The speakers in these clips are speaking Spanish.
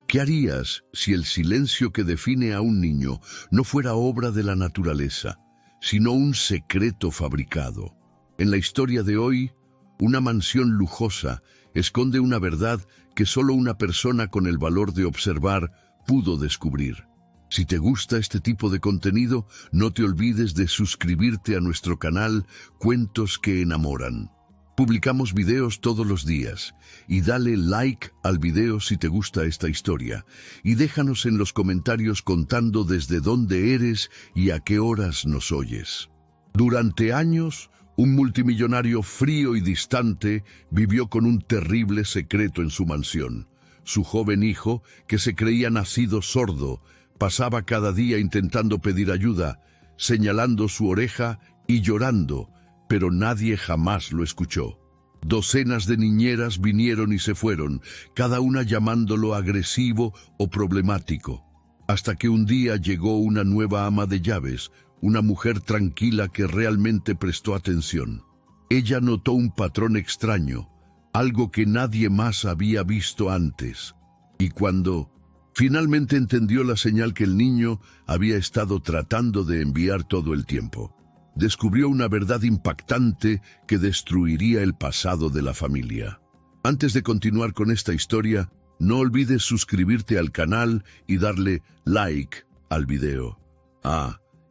¿Qué harías si el silencio que define a un niño no fuera obra de la naturaleza, sino un secreto fabricado? En la historia de hoy, una mansión lujosa esconde una verdad que solo una persona con el valor de observar pudo descubrir. Si te gusta este tipo de contenido, no te olvides de suscribirte a nuestro canal Cuentos que Enamoran. Publicamos videos todos los días y dale like al video si te gusta esta historia y déjanos en los comentarios contando desde dónde eres y a qué horas nos oyes. Durante años, un multimillonario frío y distante vivió con un terrible secreto en su mansión. Su joven hijo, que se creía nacido sordo, pasaba cada día intentando pedir ayuda, señalando su oreja y llorando, pero nadie jamás lo escuchó. Docenas de niñeras vinieron y se fueron, cada una llamándolo agresivo o problemático, hasta que un día llegó una nueva ama de llaves, una mujer tranquila que realmente prestó atención. Ella notó un patrón extraño, algo que nadie más había visto antes, y cuando finalmente entendió la señal que el niño había estado tratando de enviar todo el tiempo, descubrió una verdad impactante que destruiría el pasado de la familia. Antes de continuar con esta historia, no olvides suscribirte al canal y darle like al video.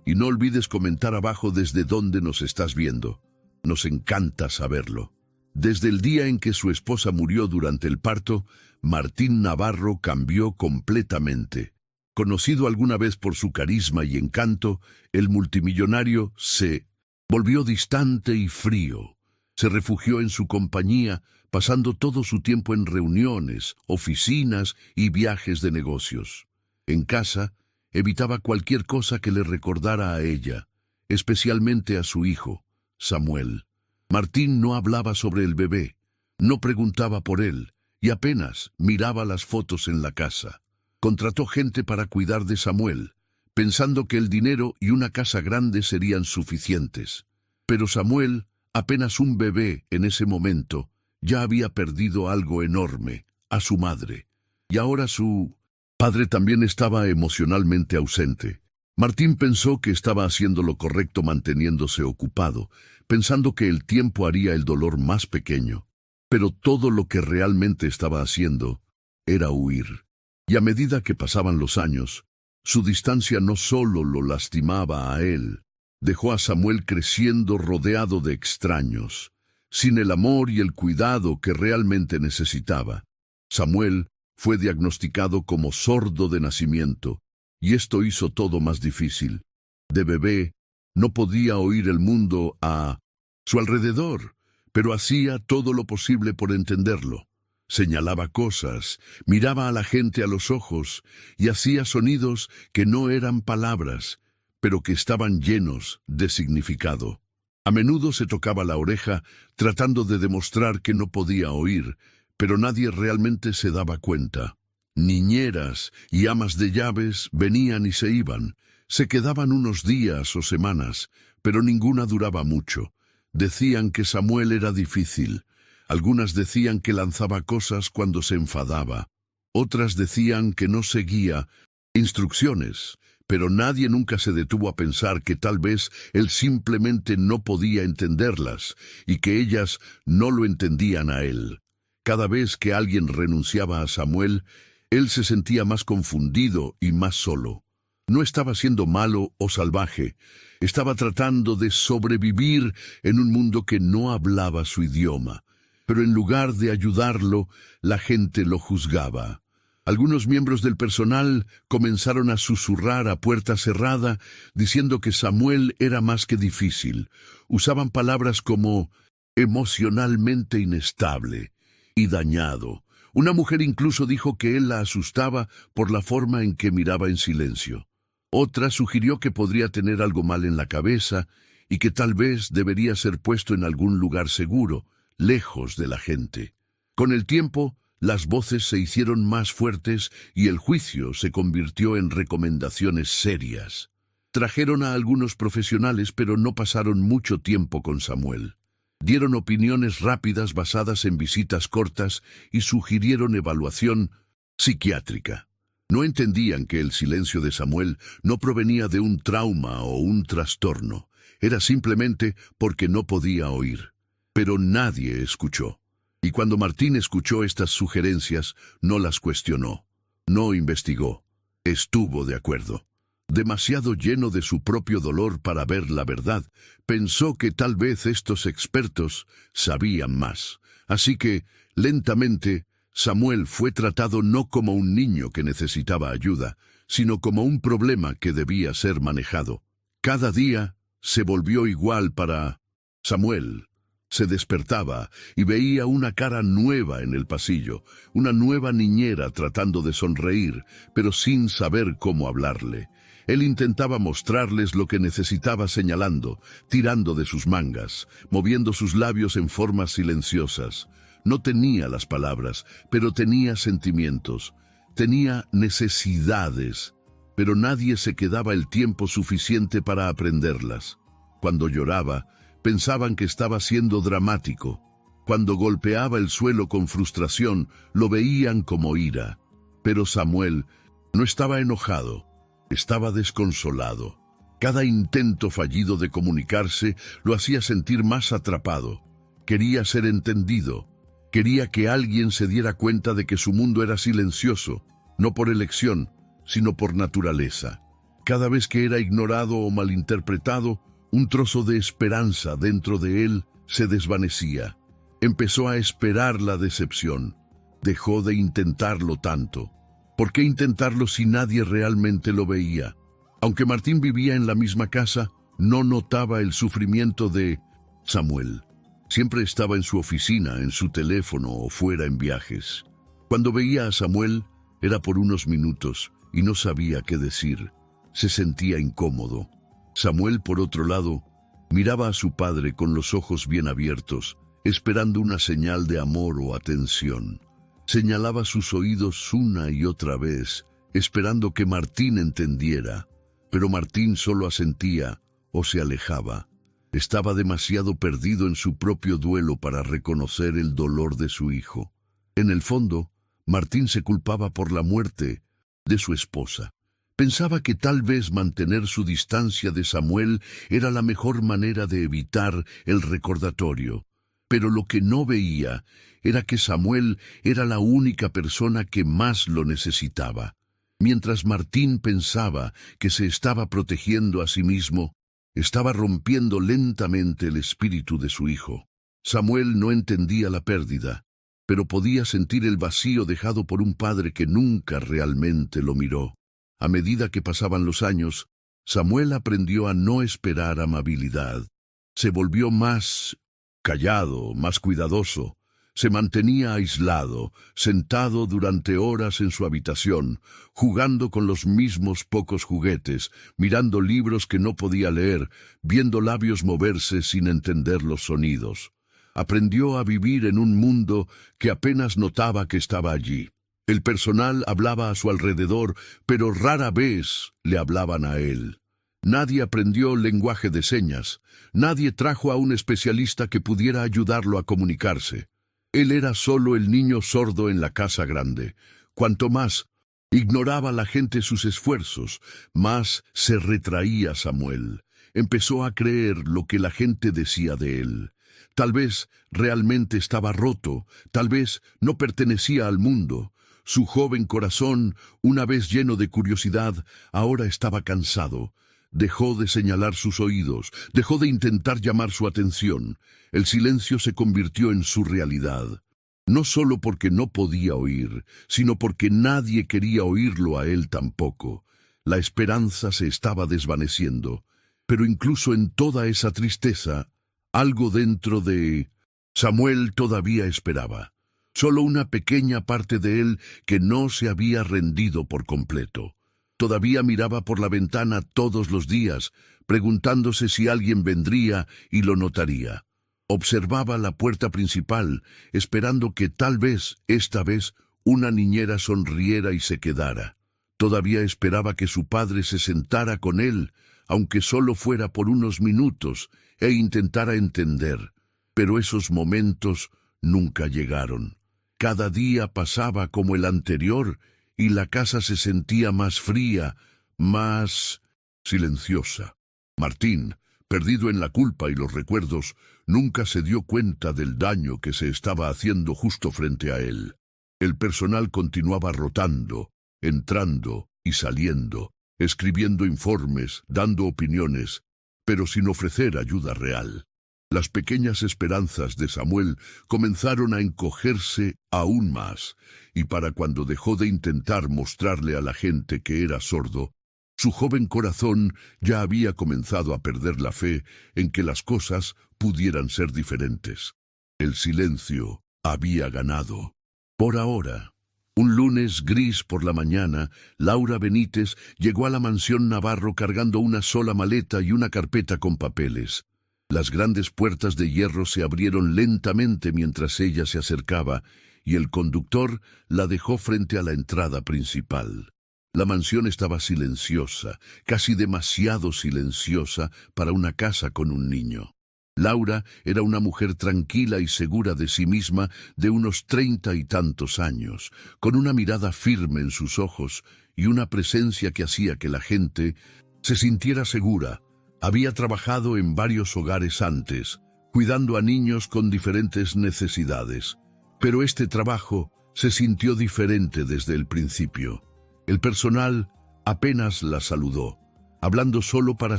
Y no olvides comentar abajo desde dónde nos estás viendo. Nos encanta saberlo. Desde el día en que su esposa murió durante el parto, Martín Navarro cambió completamente. Conocido alguna vez por su carisma y encanto, el multimillonario se volvió distante y frío. Se refugió en su compañía, pasando todo su tiempo en reuniones, oficinas y viajes de negocios. En casa, evitaba cualquier cosa que le recordara a ella, especialmente a su hijo, Samuel. Martín no hablaba sobre el bebé, no preguntaba por él y apenas miraba las fotos en la casa. Contrató gente para cuidar de Samuel, pensando que el dinero y una casa grande serían suficientes. Pero Samuel, apenas un bebé en ese momento, ya había perdido algo enorme, a su madre. Y ahora su padre también estaba emocionalmente ausente. Martín pensó que estaba haciendo lo correcto manteniéndose ocupado, pensando que el tiempo haría el dolor más pequeño. Pero todo lo que realmente estaba haciendo era huir. Y a medida que pasaban los años, su distancia no solo lo lastimaba a él, dejó a Samuel creciendo rodeado de extraños, sin el amor y el cuidado que realmente necesitaba. Samuel fue diagnosticado como sordo de nacimiento, y esto hizo todo más difícil. De bebé, no podía oír el mundo a su alrededor, pero hacía todo lo posible por entenderlo. Señalaba cosas, miraba a la gente a los ojos y hacía sonidos que no eran palabras, pero que estaban llenos de significado. A menudo se tocaba la oreja tratando de demostrar que no podía oír, pero nadie realmente se daba cuenta. Niñeras y amas de llaves venían y se iban, se quedaban unos días o semanas, pero ninguna duraba mucho. Decían que Samuel era difícil. Algunas decían que lanzaba cosas cuando se enfadaba. Otras decían que no seguía instrucciones, pero nadie nunca se detuvo a pensar que tal vez él simplemente no podía entenderlas y que ellas no lo entendían a él. Cada vez que alguien renunciaba a Samuel, él se sentía más confundido y más solo. No estaba siendo malo o salvaje, estaba tratando de sobrevivir en un mundo que no hablaba su idioma. Pero en lugar de ayudarlo, la gente lo juzgaba. Algunos miembros del personal comenzaron a susurrar a puerta cerrada, diciendo que Samuel era más que difícil. Usaban palabras como emocionalmente inestable y dañado. Una mujer incluso dijo que él la asustaba por la forma en que miraba en silencio. Otra sugirió que podría tener algo mal en la cabeza y que tal vez debería ser puesto en algún lugar seguro, lejos de la gente. Con el tiempo, las voces se hicieron más fuertes y el juicio se convirtió en recomendaciones serias. Trajeron a algunos profesionales, pero no pasaron mucho tiempo con Samuel. Dieron opiniones rápidas basadas en visitas cortas y sugirieron evaluación psiquiátrica. No entendían que el silencio de Samuel no provenía de un trauma o un trastorno. Era simplemente porque no podía oír. Pero nadie escuchó. Y cuando Martín escuchó estas sugerencias, no las cuestionó. No investigó. Estuvo de acuerdo. Demasiado lleno de su propio dolor para ver la verdad, pensó que tal vez estos expertos sabían más. Así que, lentamente, Samuel fue tratado no como un niño que necesitaba ayuda, sino como un problema que debía ser manejado. Cada día se volvió igual para Samuel. Se despertaba y veía una cara nueva en el pasillo, una nueva niñera tratando de sonreír, pero sin saber cómo hablarle. Él intentaba mostrarles lo que necesitaba señalando, tirando de sus mangas, moviendo sus labios en formas silenciosas. No tenía las palabras, pero tenía sentimientos. Tenía necesidades, pero nadie se quedaba el tiempo suficiente para aprenderlas. Cuando lloraba, pensaban que estaba siendo dramático. Cuando golpeaba el suelo con frustración, lo veían como ira. Pero Samuel no estaba enojado, estaba desconsolado. Cada intento fallido de comunicarse lo hacía sentir más atrapado. Quería ser entendido. Quería que alguien se diera cuenta de que su mundo era silencioso, no por elección, sino por naturaleza. Cada vez que era ignorado o malinterpretado, un trozo de esperanza dentro de él se desvanecía. Empezó a esperar la decepción. Dejó de intentarlo tanto. ¿Por qué intentarlo si nadie realmente lo veía? Aunque Martín vivía en la misma casa, no notaba el sufrimiento de Samuel. Siempre estaba en su oficina, en su teléfono o fuera en viajes. Cuando veía a Samuel, era por unos minutos y no sabía qué decir. Se sentía incómodo. Samuel, por otro lado, miraba a su padre con los ojos bien abiertos, esperando una señal de amor o atención. Señalaba sus oídos una y otra vez, esperando que Martín entendiera, pero Martín solo asentía o se alejaba. Estaba demasiado perdido en su propio duelo para reconocer el dolor de su hijo. En el fondo, Martín se culpaba por la muerte de su esposa. Pensaba que tal vez mantener su distancia de Samuel era la mejor manera de evitar el recordatorio. Pero lo que no veía era que Samuel era la única persona que más lo necesitaba. Mientras Martín pensaba que se estaba protegiendo a sí mismo, estaba rompiendo lentamente el espíritu de su hijo. Samuel no entendía la pérdida, pero podía sentir el vacío dejado por un padre que nunca realmente lo miró. A medida que pasaban los años, Samuel aprendió a no esperar amabilidad. Se volvió más callado, más cuidadoso. Se mantenía aislado, sentado durante horas en su habitación, jugando con los mismos pocos juguetes, mirando libros que no podía leer, viendo labios moverse sin entender los sonidos. Aprendió a vivir en un mundo que apenas notaba que estaba allí. El personal hablaba a su alrededor, pero rara vez le hablaban a él. Nadie aprendió lenguaje de señas. Nadie trajo a un especialista que pudiera ayudarlo a comunicarse. Él era solo el niño sordo en la casa grande. Cuanto más ignoraba la gente sus esfuerzos, más se retraía Samuel. Empezó a creer lo que la gente decía de él. Tal vez realmente estaba roto, tal vez no pertenecía al mundo. Su joven corazón, una vez lleno de curiosidad, ahora estaba cansado. Dejó de señalar sus oídos, dejó de intentar llamar su atención. El silencio se convirtió en su realidad. No solo porque no podía oír, sino porque nadie quería oírlo a él tampoco. La esperanza se estaba desvaneciendo. Pero incluso en toda esa tristeza, algo dentro de Samuel todavía esperaba. Solo una pequeña parte de él que no se había rendido por completo. Todavía miraba por la ventana todos los días, preguntándose si alguien vendría y lo notaría. Observaba la puerta principal, esperando que tal vez, esta vez, una niñera sonriera y se quedara. Todavía esperaba que su padre se sentara con él, aunque solo fuera por unos minutos, e intentara entender. Pero esos momentos nunca llegaron. Cada día pasaba como el anterior y la casa se sentía más fría, más silenciosa. Martín, perdido en la culpa y los recuerdos, nunca se dio cuenta del daño que se estaba haciendo justo frente a él. El personal continuaba rotando, entrando y saliendo, escribiendo informes, dando opiniones, pero sin ofrecer ayuda real. Las pequeñas esperanzas de Samuel comenzaron a encogerse aún más, y para cuando dejó de intentar mostrarle a la gente que era sordo, su joven corazón ya había comenzado a perder la fe en que las cosas pudieran ser diferentes. El silencio había ganado. Por ahora, un lunes gris por la mañana, Laura Benítez llegó a la mansión Navarro cargando una sola maleta y una carpeta con papeles. Las grandes puertas de hierro se abrieron lentamente mientras ella se acercaba, y el conductor la dejó frente a la entrada principal. La mansión estaba silenciosa, casi demasiado silenciosa para una casa con un niño. Laura era una mujer tranquila y segura de sí misma de unos 30 y tantos años, con una mirada firme en sus ojos y una presencia que hacía que la gente se sintiera segura. Había trabajado en varios hogares antes, cuidando a niños con diferentes necesidades, pero este trabajo se sintió diferente desde el principio. El personal apenas la saludó, hablando solo para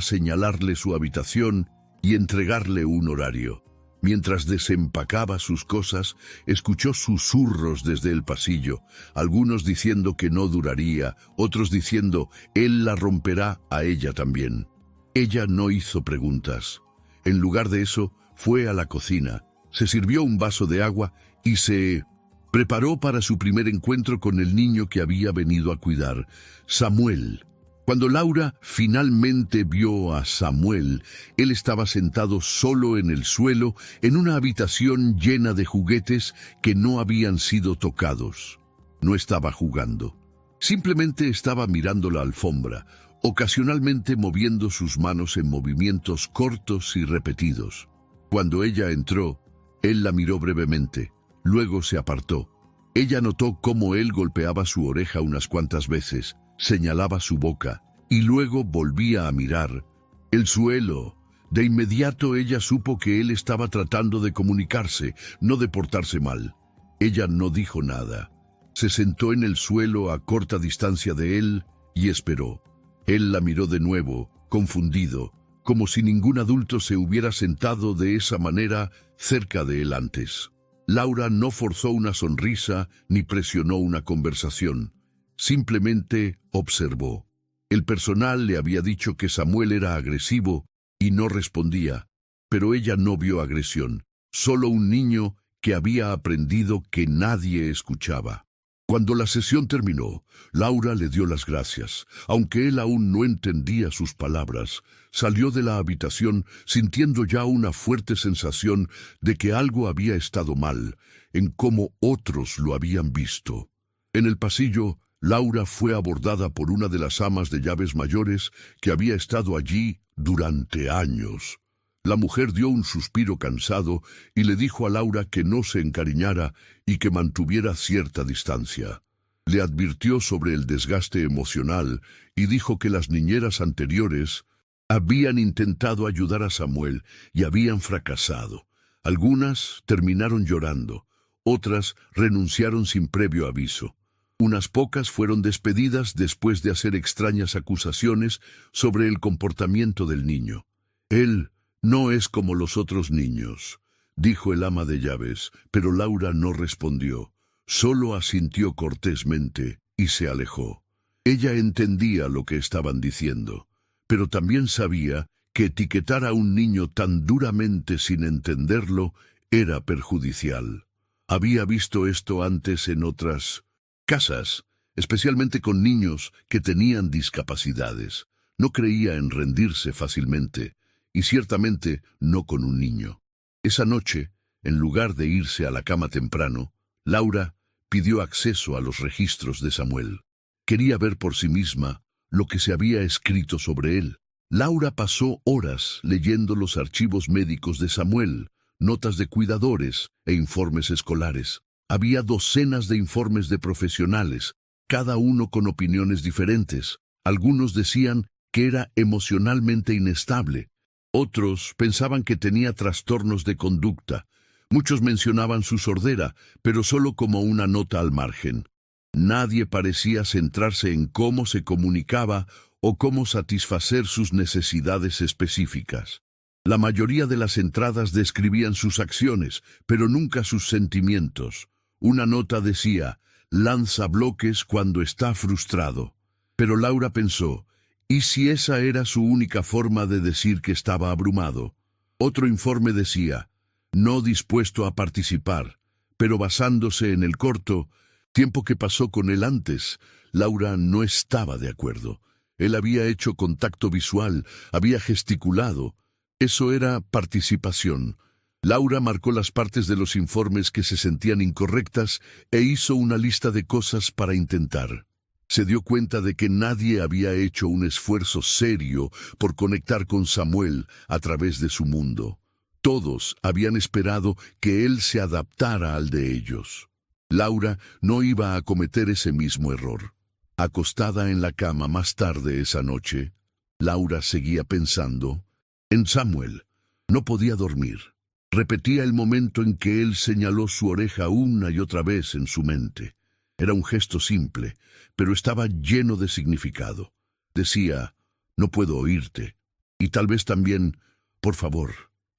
señalarle su habitación y entregarle un horario. Mientras desempacaba sus cosas, escuchó susurros desde el pasillo, algunos diciendo que no duraría, otros diciendo él la romperá a ella también. Ella no hizo preguntas. En lugar de eso, fue a la cocina, se sirvió un vaso de agua y se preparó para su primer encuentro con el niño que había venido a cuidar, Samuel. Cuando Laura finalmente vio a Samuel, él estaba sentado solo en el suelo en una habitación llena de juguetes que no habían sido tocados. No estaba jugando. Simplemente estaba mirando la alfombra, ocasionalmente moviendo sus manos en movimientos cortos y repetidos. Cuando ella entró, él la miró brevemente. Luego se apartó. Ella notó cómo él golpeaba su oreja unas cuantas veces, señalaba su boca, y luego volvía a mirar el suelo. De inmediato ella supo que él estaba tratando de comunicarse, no de portarse mal. Ella no dijo nada. Se sentó en el suelo a corta distancia de él y esperó. Él la miró de nuevo, confundido, como si ningún adulto se hubiera sentado de esa manera cerca de él antes. Laura no forzó una sonrisa ni presionó una conversación. Simplemente observó. El personal le había dicho que Samuel era agresivo y no respondía, pero ella no vio agresión, solo un niño que había aprendido que nadie escuchaba. Cuando la sesión terminó, Laura le dio las gracias. Aunque él aún no entendía sus palabras, salió de la habitación sintiendo ya una fuerte sensación de que algo había estado mal, en cómo otros lo habían visto. En el pasillo, Laura fue abordada por una de las amas de llaves mayores que había estado allí durante años. La mujer dio un suspiro cansado y le dijo a Laura que no se encariñara y que mantuviera cierta distancia. Le advirtió sobre el desgaste emocional y dijo que las niñeras anteriores habían intentado ayudar a Samuel y habían fracasado. Algunas terminaron llorando, otras renunciaron sin previo aviso. Unas pocas fueron despedidas después de hacer extrañas acusaciones sobre el comportamiento del niño. Él no es como los otros niños, dijo el ama de llaves, pero Laura no respondió. Solo asintió cortésmente y se alejó. Ella entendía lo que estaban diciendo, pero también sabía que etiquetar a un niño tan duramente sin entenderlo era perjudicial. Había visto esto antes en otras casas, especialmente con niños que tenían discapacidades. No creía en rendirse fácilmente, y ciertamente no con un niño. Esa noche, en lugar de irse a la cama temprano, Laura pidió acceso a los registros de Samuel. Quería ver por sí misma lo que se había escrito sobre él. Laura pasó horas leyendo los archivos médicos de Samuel, notas de cuidadores e informes escolares. Había docenas de informes de profesionales, cada uno con opiniones diferentes. Algunos decían que era emocionalmente inestable. Otros pensaban que tenía trastornos de conducta. Muchos mencionaban su sordera, pero solo como una nota al margen. Nadie parecía centrarse en cómo se comunicaba o cómo satisfacer sus necesidades específicas. La mayoría de las entradas describían sus acciones, pero nunca sus sentimientos. Una nota decía, lanza bloques cuando está frustrado. Pero Laura pensó, ¿y si esa era su única forma de decir que estaba abrumado? Otro informe decía, no dispuesto a participar, pero basándose en el corto tiempo que pasó con él antes, Laura no estaba de acuerdo. Él había hecho contacto visual, había gesticulado. Eso era participación. Laura marcó las partes de los informes que se sentían incorrectas e hizo una lista de cosas para intentar. Se dio cuenta de que nadie había hecho un esfuerzo serio por conectar con Samuel a través de su mundo. Todos habían esperado que él se adaptara al de ellos. Laura no iba a cometer ese mismo error. Acostada en la cama más tarde esa noche, Laura seguía pensando en Samuel. No podía dormir. Repetía el momento en que él señaló su oreja una y otra vez en su mente. Era un gesto simple, pero estaba lleno de significado. Decía, no puedo oírte. Y tal vez también, por favor,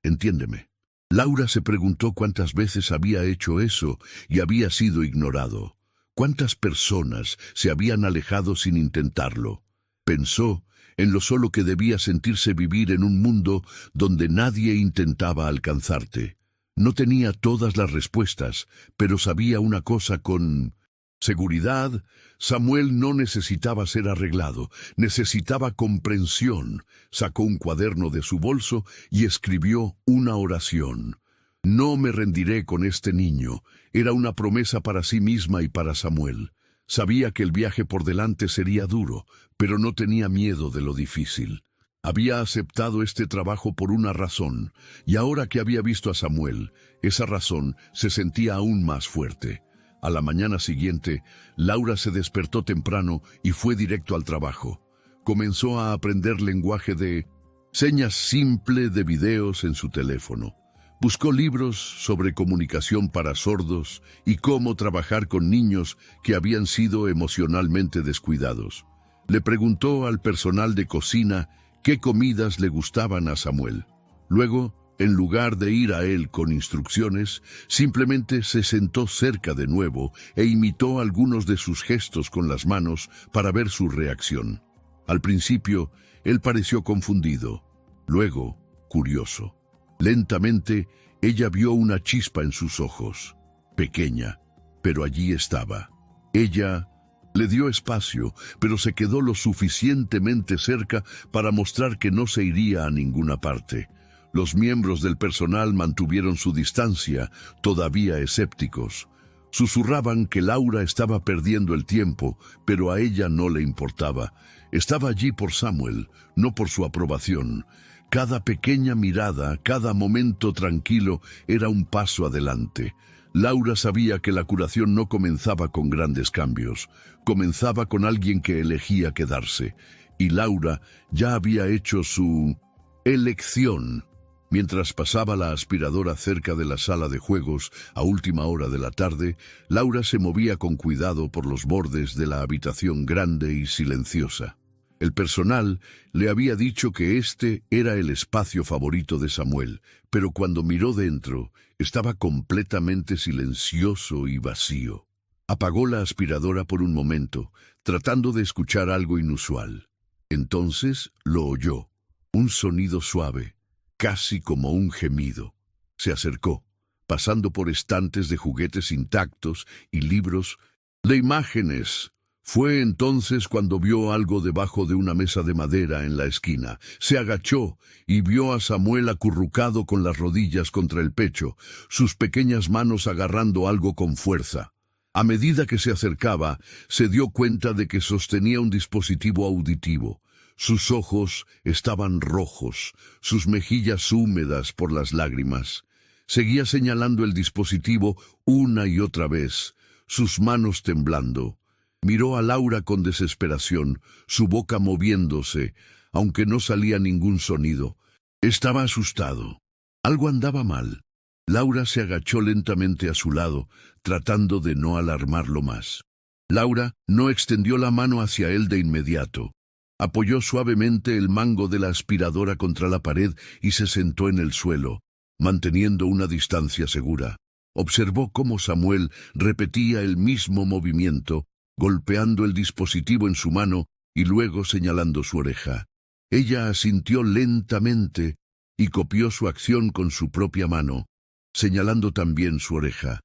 entiéndeme. Laura se preguntó cuántas veces había hecho eso y había sido ignorado. ¿Cuántas personas se habían alejado sin intentarlo? Pensó en lo solo que debía sentirse vivir en un mundo donde nadie intentaba alcanzarte. No tenía todas las respuestas, pero sabía una cosa con seguridad. Samuel no necesitaba ser arreglado, necesitaba comprensión. Sacó un cuaderno de su bolso y escribió una oración. No me rendiré con este niño. Era una promesa para sí misma y para Samuel. Sabía que el viaje por delante sería duro, pero no tenía miedo de lo difícil. Había aceptado este trabajo por una razón, y ahora que había visto a Samuel, esa razón se sentía aún más fuerte. A la mañana siguiente, Laura se despertó temprano y fue directo al trabajo. Comenzó a aprender lenguaje de señas simple de videos en su teléfono. Buscó libros sobre comunicación para sordos y cómo trabajar con niños que habían sido emocionalmente descuidados. Le preguntó al personal de cocina qué comidas le gustaban a Samuel. Luego, en lugar de ir a él con instrucciones, simplemente se sentó cerca de nuevo e imitó algunos de sus gestos con las manos para ver su reacción. Al principio, él pareció confundido, luego curioso. Lentamente, ella vio una chispa en sus ojos, pequeña, pero allí estaba. Ella le dio espacio, pero se quedó lo suficientemente cerca para mostrar que no se iría a ninguna parte. Los miembros del personal mantuvieron su distancia, todavía escépticos. Susurraban que Laura estaba perdiendo el tiempo, pero a ella no le importaba. Estaba allí por Samuel, no por su aprobación. Cada pequeña mirada, cada momento tranquilo era un paso adelante. Laura sabía que la curación no comenzaba con grandes cambios. Comenzaba con alguien que elegía quedarse. Y Laura ya había hecho su elección. Mientras pasaba la aspiradora cerca de la sala de juegos a última hora de la tarde, Laura se movía con cuidado por los bordes de la habitación grande y silenciosa. El personal le había dicho que este era el espacio favorito de Samuel, pero cuando miró dentro, estaba completamente silencioso y vacío. Apagó la aspiradora por un momento, tratando de escuchar algo inusual. Entonces lo oyó, un sonido suave, casi como un gemido. Se acercó, pasando por estantes de juguetes intactos y libros de imágenes. Fue entonces cuando vio algo debajo de una mesa de madera en la esquina. Se agachó y vio a Samuel acurrucado con las rodillas contra el pecho, sus pequeñas manos agarrando algo con fuerza. A medida que se acercaba, se dio cuenta de que sostenía un dispositivo auditivo. Sus ojos estaban rojos, sus mejillas húmedas por las lágrimas. Seguía señalando el dispositivo una y otra vez, sus manos temblando. Miró a Laura con desesperación, su boca moviéndose, aunque no salía ningún sonido. Estaba asustado. Algo andaba mal. Laura se agachó lentamente a su lado, tratando de no alarmarlo más. Laura no extendió la mano hacia él de inmediato. Apoyó suavemente el mango de la aspiradora contra la pared y se sentó en el suelo, manteniendo una distancia segura. Observó cómo Samuel repetía el mismo movimiento, golpeando el dispositivo en su mano y luego señalando su oreja. Ella asintió lentamente y copió su acción con su propia mano, señalando también su oreja.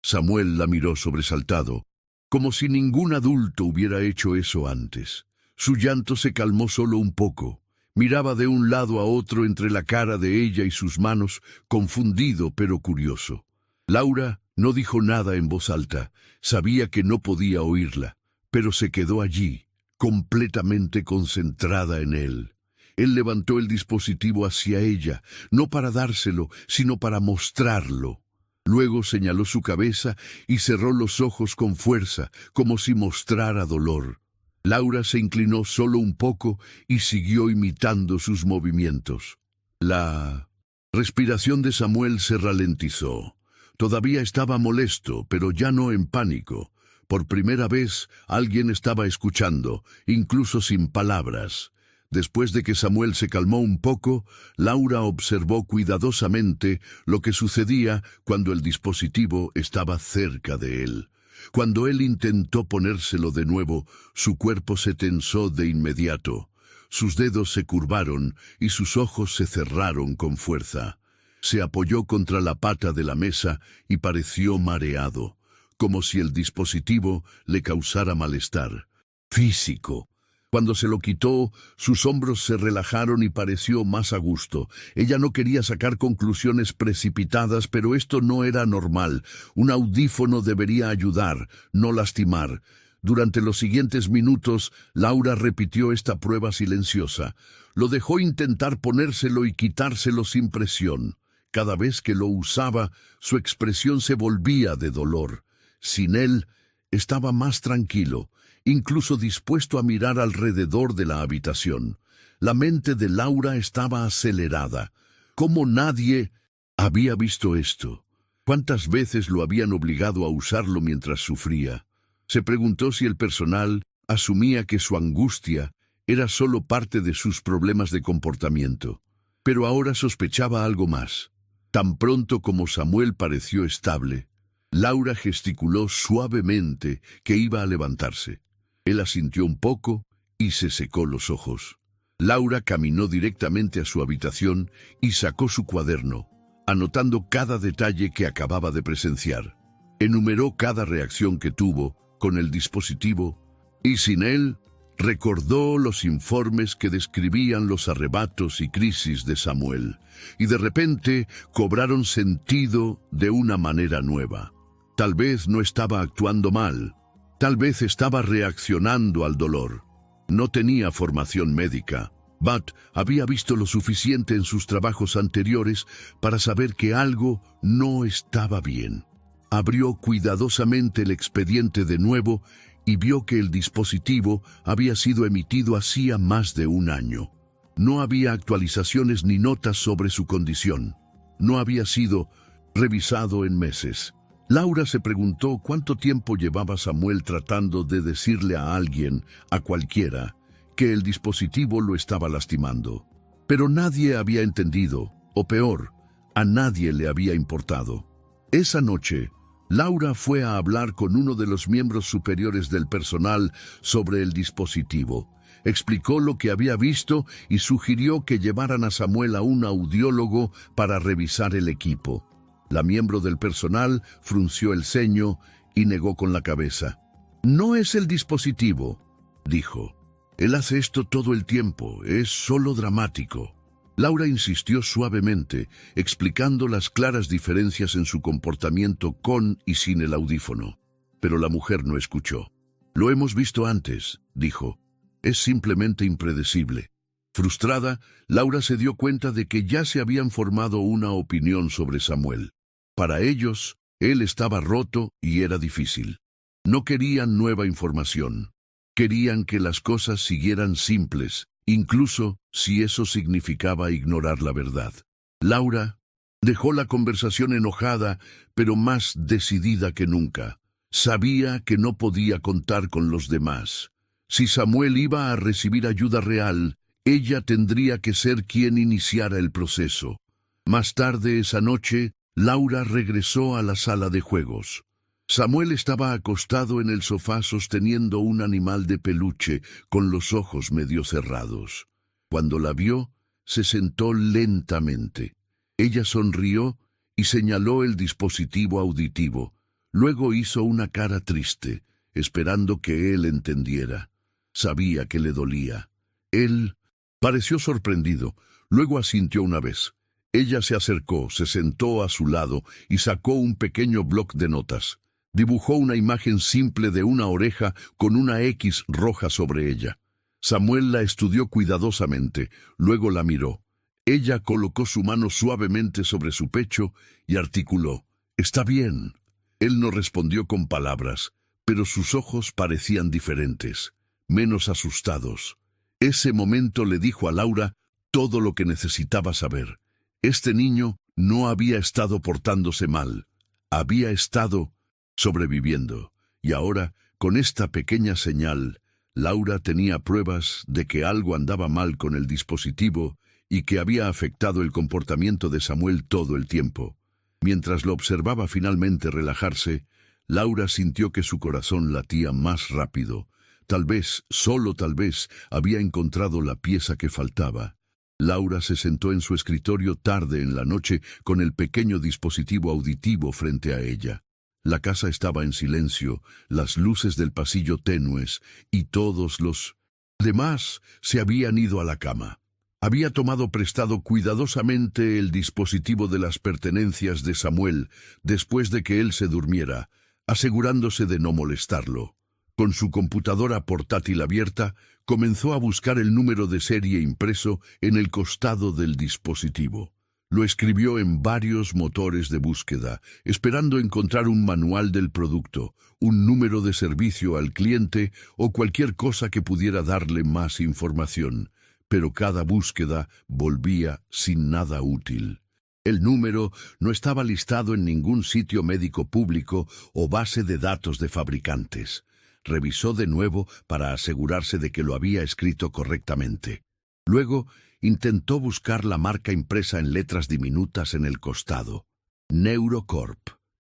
Samuel la miró sobresaltado, como si ningún adulto hubiera hecho eso antes. Su llanto se calmó solo un poco. Miraba de un lado a otro entre la cara de ella y sus manos, confundido pero curioso. Laura no dijo nada en voz alta. Sabía que no podía oírla, pero se quedó allí, completamente concentrada en él. Él levantó el dispositivo hacia ella, no para dárselo, sino para mostrarlo. Luego señaló su cabeza y cerró los ojos con fuerza, como si mostrara dolor. Laura se inclinó solo un poco y siguió imitando sus movimientos. La respiración de Samuel se ralentizó. Todavía estaba molesto, pero ya no en pánico. Por primera vez, alguien estaba escuchando, incluso sin palabras. Después de que Samuel se calmó un poco, Laura observó cuidadosamente lo que sucedía cuando el dispositivo estaba cerca de él. Cuando él intentó ponérselo de nuevo, su cuerpo se tensó de inmediato. Sus dedos se curvaron y sus ojos se cerraron con fuerza. Se apoyó contra la pata de la mesa y pareció mareado, como si el dispositivo le causara malestar físico. Cuando se lo quitó, sus hombros se relajaron y pareció más a gusto. Ella no quería sacar conclusiones precipitadas, pero esto no era normal. Un audífono debería ayudar, no lastimar. Durante los siguientes minutos, Laura repitió esta prueba silenciosa. Lo dejó intentar ponérselo y quitárselo sin presión. Cada vez que lo usaba, su expresión se volvía de dolor. Sin él, estaba más tranquilo, incluso dispuesto a mirar alrededor de la habitación. La mente de Laura estaba acelerada. ¿Cómo nadie había visto esto? ¿Cuántas veces lo habían obligado a usarlo mientras sufría? Se preguntó si el personal asumía que su angustia era solo parte de sus problemas de comportamiento. Pero ahora sospechaba algo más. Tan pronto como Samuel pareció estable, Laura gesticuló suavemente que iba a levantarse. Él asintió un poco y se secó los ojos. Laura caminó directamente a su habitación y sacó su cuaderno, anotando cada detalle que acababa de presenciar. Enumeró cada reacción que tuvo con el dispositivo y sin él recordó los informes que describían los arrebatos y crisis de Samuel, y de repente cobraron sentido de una manera nueva. Tal vez no estaba actuando mal, tal vez estaba reaccionando al dolor. No tenía formación médica. But había visto lo suficiente en sus trabajos anteriores para saber que algo no estaba bien. Abrió cuidadosamente el expediente de nuevo y vio que el dispositivo había sido emitido hacía más de un año. No había actualizaciones ni notas sobre su condición. No había sido revisado en meses. Laura se preguntó cuánto tiempo llevaba Samuel tratando de decirle a alguien, a cualquiera, que el dispositivo lo estaba lastimando. Pero nadie había entendido, o peor, a nadie le había importado. Esa noche, Laura fue a hablar con uno de los miembros superiores del personal sobre el dispositivo. Explicó lo que había visto y sugirió que llevaran a Samuel a un audiólogo para revisar el equipo. La miembro del personal frunció el ceño y negó con la cabeza. «No es el dispositivo», dijo. «Él hace esto todo el tiempo, es solo dramático». Laura insistió suavemente, explicando las claras diferencias en su comportamiento con y sin el audífono. Pero la mujer no escuchó. «Lo hemos visto antes», dijo. «Es simplemente impredecible». Frustrada, Laura se dio cuenta de que ya se habían formado una opinión sobre Samuel. Para ellos, él estaba roto y era difícil. No querían nueva información. Querían que las cosas siguieran simples, incluso si eso significaba ignorar la verdad. Laura dejó la conversación enojada, pero más decidida que nunca. Sabía que no podía contar con los demás. Si Samuel iba a recibir ayuda real, ella tendría que ser quien iniciara el proceso. Más tarde esa noche, Laura regresó a la sala de juegos. Samuel estaba acostado en el sofá sosteniendo un animal de peluche con los ojos medio cerrados. Cuando la vio, se sentó lentamente. Ella sonrió y señaló el dispositivo auditivo. Luego hizo una cara triste, esperando que él entendiera. Sabía que le dolía. Él pareció sorprendido, luego asintió una vez. Ella se acercó, se sentó a su lado y sacó un pequeño bloc de notas. Dibujó una imagen simple de una oreja con una X roja sobre ella. Samuel la estudió cuidadosamente, luego la miró. Ella colocó su mano suavemente sobre su pecho y articuló: «Está bien». Él no respondió con palabras, pero sus ojos parecían diferentes, menos asustados. Ese momento le dijo a Laura todo lo que necesitaba saber. Este niño no había estado portándose mal, había estado sobreviviendo, y ahora, con esta pequeña señal, Laura tenía pruebas de que algo andaba mal con el dispositivo y que había afectado el comportamiento de Samuel todo el tiempo. Mientras lo observaba finalmente relajarse, Laura sintió que su corazón latía más rápido. Tal vez, solo tal vez, había encontrado la pieza que faltaba. Laura se sentó en su escritorio tarde en la noche con el pequeño dispositivo auditivo frente a ella. La casa estaba en silencio, las luces del pasillo tenues, y todos los demás se habían ido a la cama. Había tomado prestado cuidadosamente el dispositivo de las pertenencias de Samuel después de que él se durmiera, asegurándose de no molestarlo. Con su computadora portátil abierta, comenzó a buscar el número de serie impreso en el costado del dispositivo. Lo escribió en varios motores de búsqueda, esperando encontrar un manual del producto, un número de servicio al cliente o cualquier cosa que pudiera darle más información. Pero cada búsqueda volvía sin nada útil. El número no estaba listado en ningún sitio médico público o base de datos de fabricantes. Revisó de nuevo para asegurarse de que lo había escrito correctamente. Luego intentó buscar la marca impresa en letras diminutas en el costado. Neurocorp.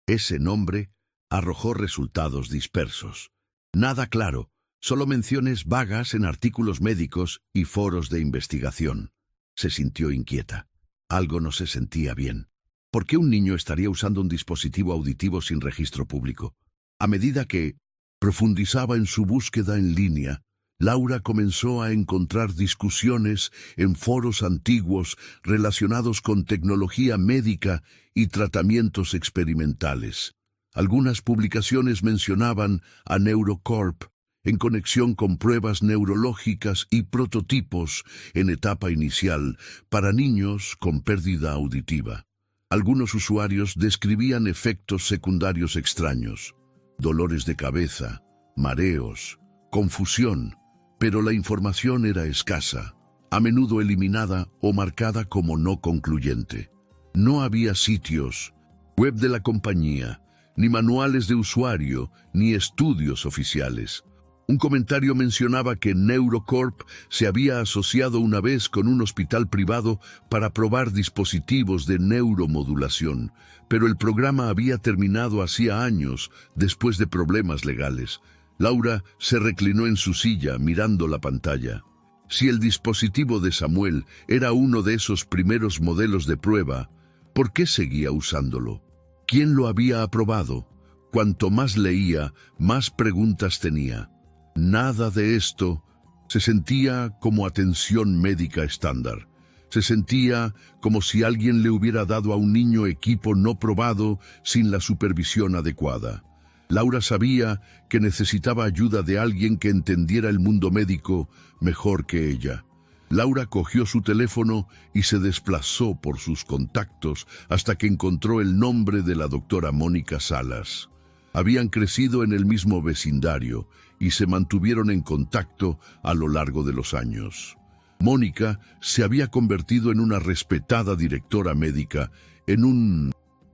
Ese nombre arrojó resultados dispersos. Nada claro, solo menciones vagas en artículos médicos y foros de investigación. Se sintió inquieta. Algo no se sentía bien. ¿Por qué un niño estaría usando un dispositivo auditivo sin registro público? A medida que profundizaba en su búsqueda en línea, Laura comenzó a encontrar discusiones en foros antiguos relacionados con tecnología médica y tratamientos experimentales. Algunas publicaciones mencionaban a Neurocorp en conexión con pruebas neurológicas y prototipos en etapa inicial para niños con pérdida auditiva. Algunos usuarios describían efectos secundarios extraños, dolores de cabeza, mareos, confusión, pero la información era escasa, a menudo eliminada o marcada como no concluyente. No había sitios web de la compañía, ni manuales de usuario, ni estudios oficiales. Un comentario mencionaba que Neurocorp se había asociado una vez con un hospital privado para probar dispositivos de neuromodulación, pero el programa había terminado hacía años después de problemas legales. Laura se reclinó en su silla mirando la pantalla. Si el dispositivo de Samuel era uno de esos primeros modelos de prueba, ¿por qué seguía usándolo? ¿Quién lo había aprobado? Cuanto más leía, más preguntas tenía. Nada de esto se sentía como atención médica estándar. Se sentía como si alguien le hubiera dado a un niño equipo no probado sin la supervisión adecuada. Laura sabía que necesitaba ayuda de alguien que entendiera el mundo médico mejor que ella. Laura cogió su teléfono y se desplazó por sus contactos hasta que encontró el nombre de la doctora Mónica Salas. Habían crecido en el mismo vecindario y se mantuvieron en contacto a lo largo de los años. Mónica se había convertido en una respetada directora médica en un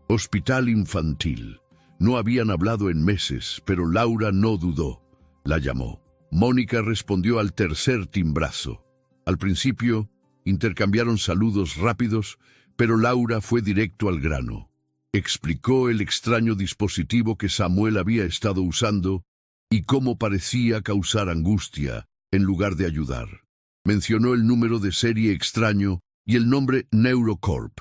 hospital infantil. No habían hablado en meses, pero Laura no dudó. La llamó. Mónica respondió al tercer timbrazo. Al principio, intercambiaron saludos rápidos, pero Laura fue directo al grano. Explicó el extraño dispositivo que Samuel había estado usando y cómo parecía causar angustia en lugar de ayudar. Mencionó el número de serie extraño y el nombre Neurocorp.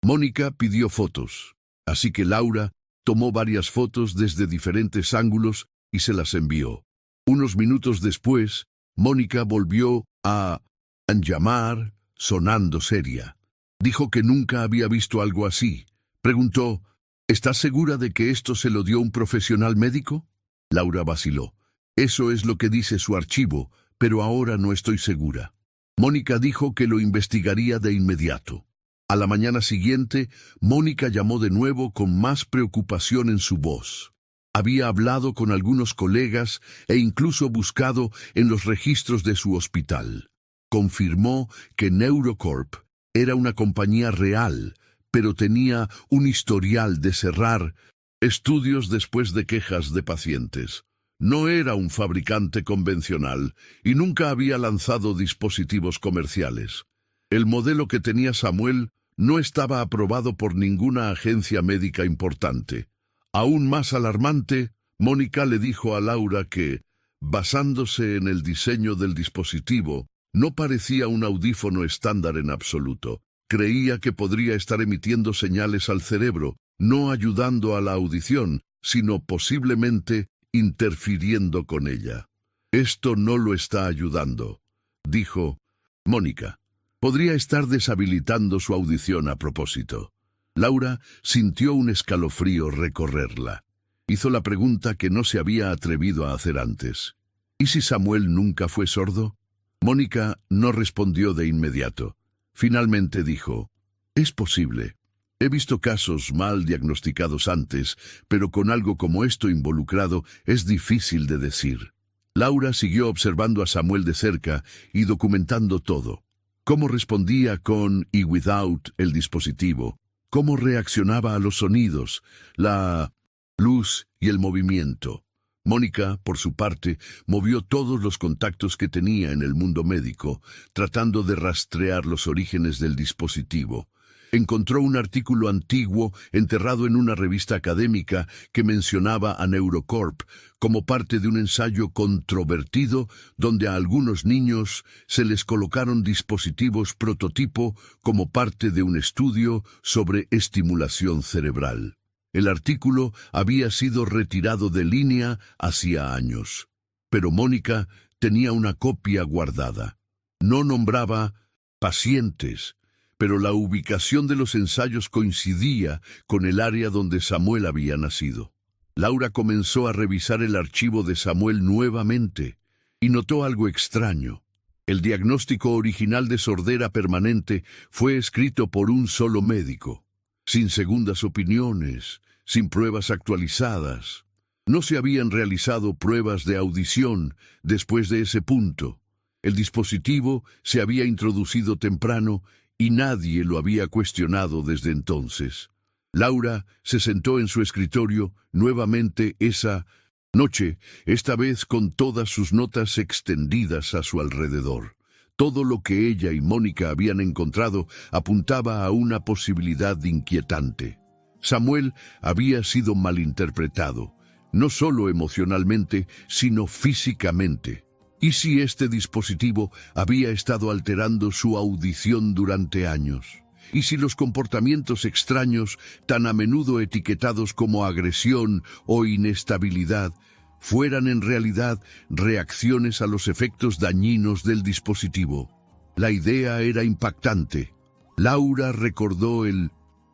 Mónica pidió fotos, así que Laura tomó varias fotos desde diferentes ángulos y se las envió. Unos minutos después, Mónica volvió a llamar sonando seria. Dijo que nunca había visto algo así. Preguntó, ¿estás segura de que esto se lo dio un profesional médico? Laura vaciló. Eso es lo que dice su archivo, pero ahora no estoy segura. Mónica dijo que lo investigaría de inmediato. A la mañana siguiente, Mónica llamó de nuevo con más preocupación en su voz. Había hablado con algunos colegas e incluso buscado en los registros de su hospital. Confirmó que Neurocorp era una compañía real, pero tenía un historial de cerrar estudios después de quejas de pacientes. No era un fabricante convencional y nunca había lanzado dispositivos comerciales. El modelo que tenía Samuel no estaba aprobado por ninguna agencia médica importante. Aún más alarmante, Mónica le dijo a Laura que, basándose en el diseño del dispositivo, no parecía un audífono estándar en absoluto. Creía que podría estar emitiendo señales al cerebro, no ayudando a la audición, sino posiblemente interfiriendo con ella. Esto no lo está ayudando, dijo Mónica. Podría estar deshabilitando su audición a propósito. Laura sintió un escalofrío recorrerla. Hizo la pregunta que no se había atrevido a hacer antes. ¿Y si Samuel nunca fue sordo? Mónica no respondió de inmediato. Finalmente dijo, «Es posible. He visto casos mal diagnosticados antes, pero con algo como esto involucrado es difícil de decir». Laura siguió observando a Samuel de cerca y documentando todo. Cómo respondía con y without el dispositivo, cómo reaccionaba a los sonidos, la luz y el movimiento. Mónica, por su parte, movió todos los contactos que tenía en el mundo médico, tratando de rastrear los orígenes del dispositivo. Encontró un artículo antiguo enterrado en una revista académica que mencionaba a Neurocorp como parte de un ensayo controvertido donde a algunos niños se les colocaron dispositivos prototipo como parte de un estudio sobre estimulación cerebral. El artículo había sido retirado de línea hacía años, pero Mónica tenía una copia guardada. No nombraba pacientes, pero la ubicación de los ensayos coincidía con el área donde Samuel había nacido. Laura comenzó a revisar el archivo de Samuel nuevamente y notó algo extraño. El diagnóstico original de sordera permanente fue escrito por un solo médico, sin segundas opiniones, sin pruebas actualizadas. No se habían realizado pruebas de audición después de ese punto. El dispositivo se había introducido temprano y nadie lo había cuestionado desde entonces. Laura se sentó en su escritorio nuevamente esa noche, esta vez con todas sus notas extendidas a su alrededor. Todo lo que ella y Mónica habían encontrado apuntaba a una posibilidad inquietante. Samuel había sido malinterpretado, no solo emocionalmente, sino físicamente. ¿Y si este dispositivo había estado alterando su audición durante años? ¿Y si los comportamientos extraños, tan a menudo etiquetados como agresión o inestabilidad, fueran en realidad reacciones a los efectos dañinos del dispositivo? La idea era impactante. Laura recordó el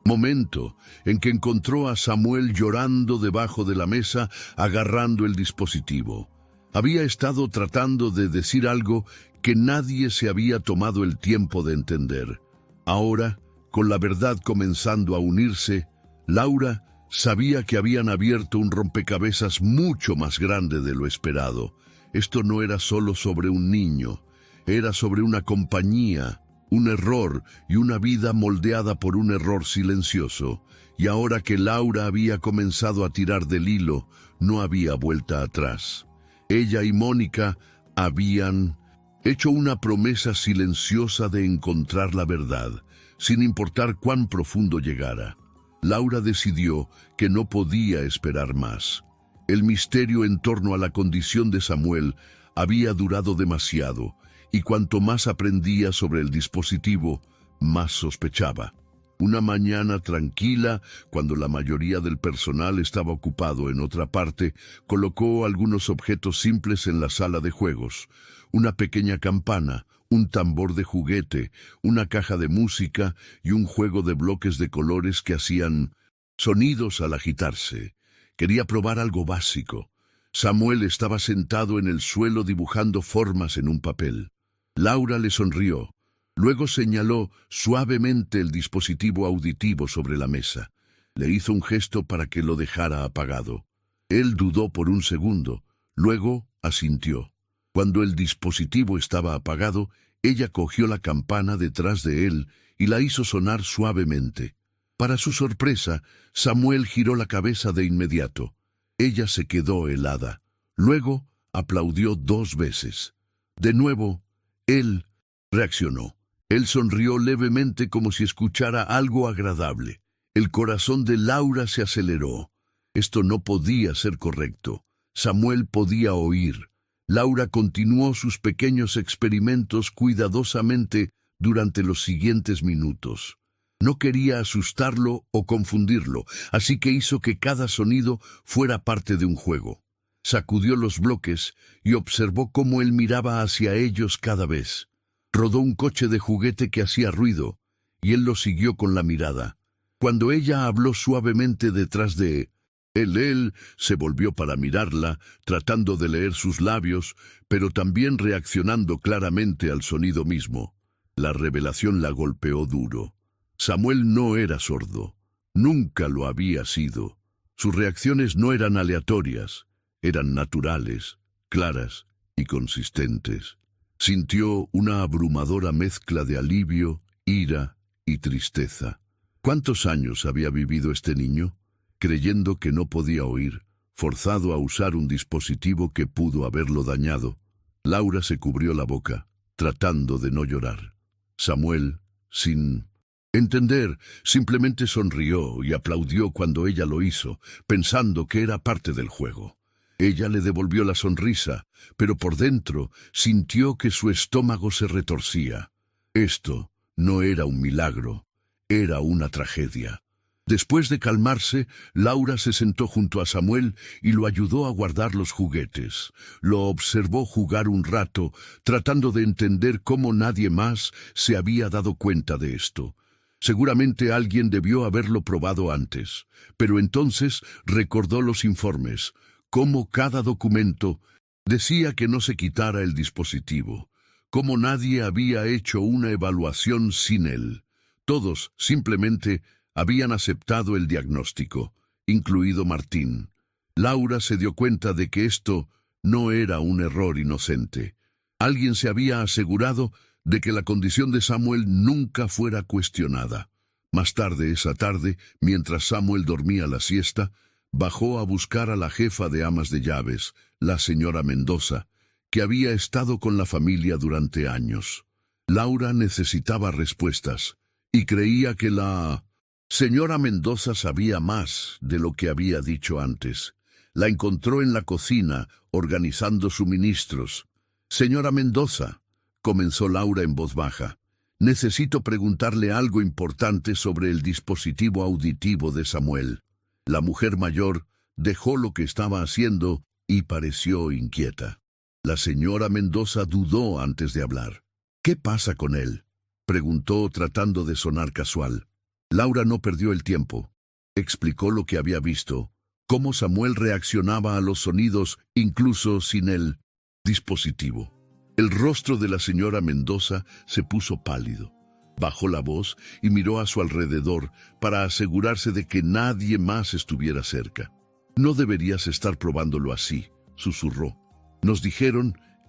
momento en que encontró a Samuel llorando debajo de la mesa, agarrando el dispositivo. Había estado tratando de decir algo que nadie se había tomado el tiempo de entender. Ahora, con la verdad comenzando a unirse, Laura Sabía que habían abierto un rompecabezas mucho más grande de lo esperado. Esto no era solo sobre un niño, era sobre una compañía, un error y una vida moldeada por un error silencioso. Y ahora que Laura había comenzado a tirar del hilo, no había vuelta atrás. Ella y Mónica habían hecho una promesa silenciosa de encontrar la verdad, sin importar cuán profundo llegara. Laura decidió que no podía esperar más. El misterio en torno a la condición de Samuel había durado demasiado, y cuanto más aprendía sobre el dispositivo, más sospechaba. Una mañana tranquila, cuando la mayoría del personal estaba ocupado en otra parte, colocó algunos objetos simples en la sala de juegos: una pequeña campana, un tambor de juguete, una caja de música y un juego de bloques de colores que hacían sonidos al agitarse. Quería probar algo básico. Samuel estaba sentado en el suelo dibujando formas en un papel. Laura le sonrió. Luego señaló suavemente el dispositivo auditivo sobre la mesa. Le hizo un gesto para que lo dejara apagado. Él dudó por un segundo, luego asintió. Cuando el dispositivo estaba apagado, ella cogió la campana detrás de él y la hizo sonar suavemente. Para su sorpresa, Samuel giró la cabeza de inmediato. Ella se quedó helada. Luego aplaudió 2 veces. De nuevo, él reaccionó. Él sonrió levemente como si escuchara algo agradable. El corazón de Laura se aceleró. Esto no podía ser correcto. Samuel podía oír. Laura continuó sus pequeños experimentos cuidadosamente durante los siguientes minutos. No quería asustarlo o confundirlo, así que hizo que cada sonido fuera parte de un juego. Sacudió los bloques y observó cómo él miraba hacia ellos cada vez. Rodó un coche de juguete que hacía ruido, y él lo siguió con la mirada. Cuando ella habló suavemente detrás de él se volvió para mirarla, tratando de leer sus labios, pero también reaccionando claramente al sonido mismo. La revelación la golpeó duro. Samuel no era sordo. Nunca lo había sido. Sus reacciones no eran aleatorias, eran naturales, claras y consistentes. Sintió una abrumadora mezcla de alivio, ira y tristeza. ¿Cuántos años había vivido este niño? Creyendo que no podía oír, forzado a usar un dispositivo que pudo haberlo dañado. Laura se cubrió la boca, tratando de no llorar. Samuel, sin entender, simplemente sonrió y aplaudió cuando ella lo hizo, pensando que era parte del juego. Ella le devolvió la sonrisa, pero por dentro sintió que su estómago se retorcía. Esto no era un milagro, era una tragedia. Después de calmarse, Laura se sentó junto a Samuel y lo ayudó a guardar los juguetes. Lo observó jugar un rato, tratando de entender cómo nadie más se había dado cuenta de esto. Seguramente alguien debió haberlo probado antes, pero entonces recordó los informes, cómo cada documento decía que no se quitara el dispositivo, cómo nadie había hecho una evaluación sin él. Todos simplemente habían aceptado el diagnóstico, incluido Martín. Laura se dio cuenta de que esto no era un error inocente. Alguien se había asegurado de que la condición de Samuel nunca fuera cuestionada. Más tarde esa tarde, mientras Samuel dormía la siesta, bajó a buscar a la jefa de amas de llaves, la señora Mendoza, que había estado con la familia durante años. Laura necesitaba respuestas, y creía que la señora Mendoza sabía más de lo que había dicho antes. La encontró en la cocina, organizando suministros. «Señora Mendoza», comenzó Laura en voz baja, «necesito preguntarle algo importante sobre el dispositivo auditivo de Samuel». La mujer mayor dejó lo que estaba haciendo y pareció inquieta. La señora Mendoza dudó antes de hablar. «¿Qué pasa con él?», preguntó tratando de sonar casual. Laura no perdió el tiempo. Explicó lo que había visto, cómo Samuel reaccionaba a los sonidos incluso sin el dispositivo. El rostro de la señora Mendoza se puso pálido. Bajó la voz y miró a su alrededor para asegurarse de que nadie más estuviera cerca. «No deberías estar probándolo así», susurró.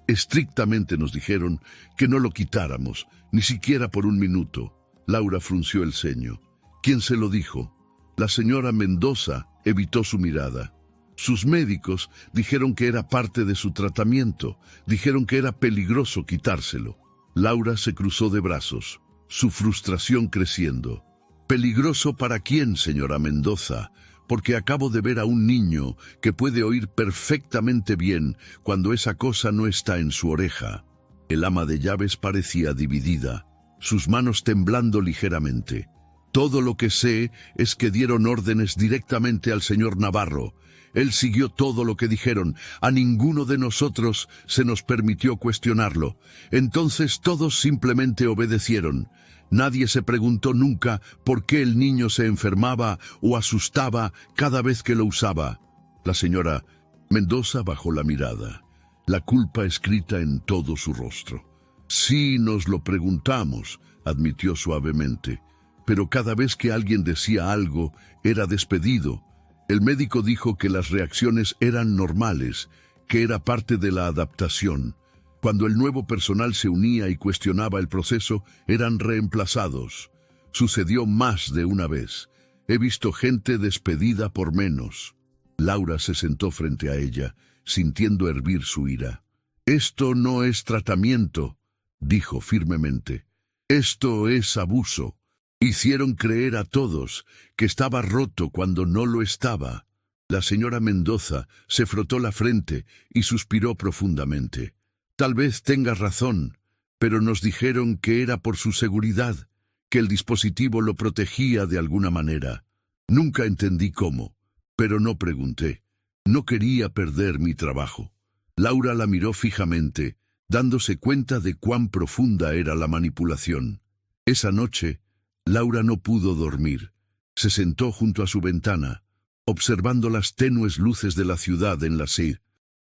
Estrictamente nos dijeron, que no lo quitáramos, ni siquiera por un minuto». Laura frunció el ceño. «¿Quién se lo dijo?» La señora Mendoza evitó su mirada. «Sus médicos dijeron que era parte de su tratamiento, dijeron que era peligroso quitárselo». Laura se cruzó de brazos, su frustración creciendo. «¿Peligroso para quién, señora Mendoza? Porque acabo de ver a un niño que puede oír perfectamente bien cuando esa cosa no está en su oreja». El ama de llaves parecía dividida, sus manos temblando ligeramente. «Todo lo que sé es que dieron órdenes directamente al señor Navarro. Él siguió todo lo que dijeron. A ninguno de nosotros se nos permitió cuestionarlo. Entonces todos simplemente obedecieron. Nadie se preguntó nunca por qué el niño se enfermaba o asustaba cada vez que lo usaba». La señora Mendoza bajó la mirada, la culpa escrita en todo su rostro. «Sí, nos lo preguntamos», admitió suavemente, «pero cada vez que alguien decía algo, era despedido. El médico dijo que las reacciones eran normales, que era parte de la adaptación. Cuando el nuevo personal se unía y cuestionaba el proceso, eran reemplazados. Sucedió más de una vez. He visto gente despedida por menos». Laura se sentó frente a ella, sintiendo hervir su ira. «Esto no es tratamiento», dijo firmemente. «Esto es abuso. Hicieron creer a todos que estaba roto cuando no lo estaba». La señora Mendoza se frotó la frente y suspiró profundamente. «Tal vez tengas razón, pero nos dijeron que era por su seguridad, que el dispositivo lo protegía de alguna manera. Nunca entendí cómo, pero no pregunté. No quería perder mi trabajo». Laura la miró fijamente, dándose cuenta de cuán profunda era la manipulación. Esa noche, Laura no pudo dormir. Se sentó junto a su ventana, observando las tenues luces de la ciudad en la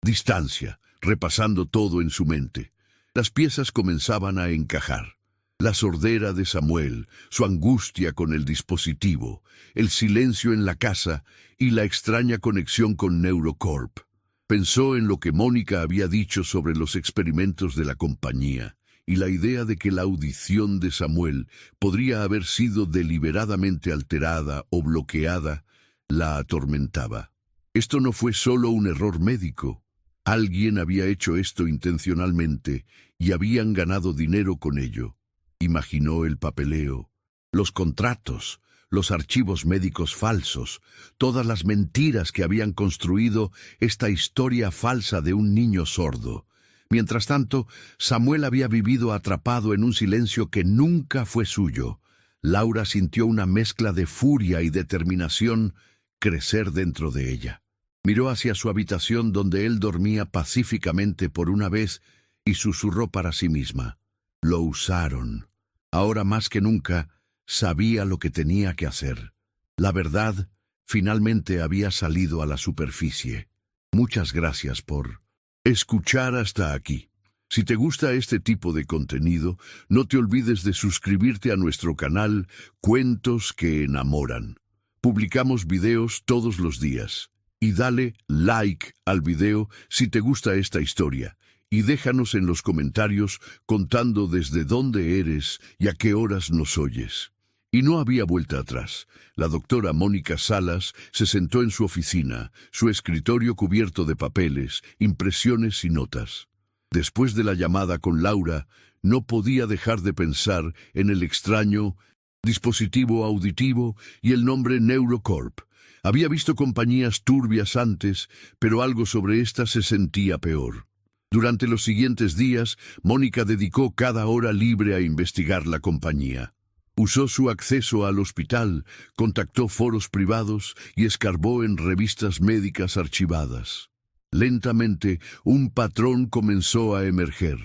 distancia, repasando todo en su mente. Las piezas comenzaban a encajar. La sordera de Samuel, su angustia con el dispositivo, el silencio en la casa y la extraña conexión con Neurocorp. Pensó en lo que Mónica había dicho sobre los experimentos de la compañía, y la idea de que la audición de Samuel podría haber sido deliberadamente alterada o bloqueada la atormentaba. Esto no fue solo un error médico. Alguien había hecho esto intencionalmente y habían ganado dinero con ello. Imaginó el papeleo, los contratos, los archivos médicos falsos, todas las mentiras que habían construido esta historia falsa de un niño sordo. Mientras tanto, Samuel había vivido atrapado en un silencio que nunca fue suyo. Laura sintió una mezcla de furia y determinación crecer dentro de ella. Miró hacia su habitación donde él dormía pacíficamente por una vez y susurró para sí misma. Lo usaron. Ahora más que nunca, sabía lo que tenía que hacer. La verdad finalmente había salido a la superficie. Muchas gracias por escuchar hasta aquí. Si te gusta este tipo de contenido, no te olvides de suscribirte a nuestro canal Cuentos que Enamoran. Publicamos videos todos los días. Y dale like al video si te gusta esta historia. Y déjanos en los comentarios contando desde dónde eres y a qué horas nos oyes. Y no había vuelta atrás. La doctora Mónica Salas se sentó en su oficina, su escritorio cubierto de papeles, impresiones y notas. Después de la llamada con Laura, no podía dejar de pensar en el extraño dispositivo auditivo y el nombre Neurocorp. Había visto compañías turbias antes, pero algo sobre esta se sentía peor. Durante los siguientes días, Mónica dedicó cada hora libre a investigar la compañía. Usó su acceso al hospital, contactó foros privados y escarbó en revistas médicas archivadas. Lentamente, un patrón comenzó a emerger.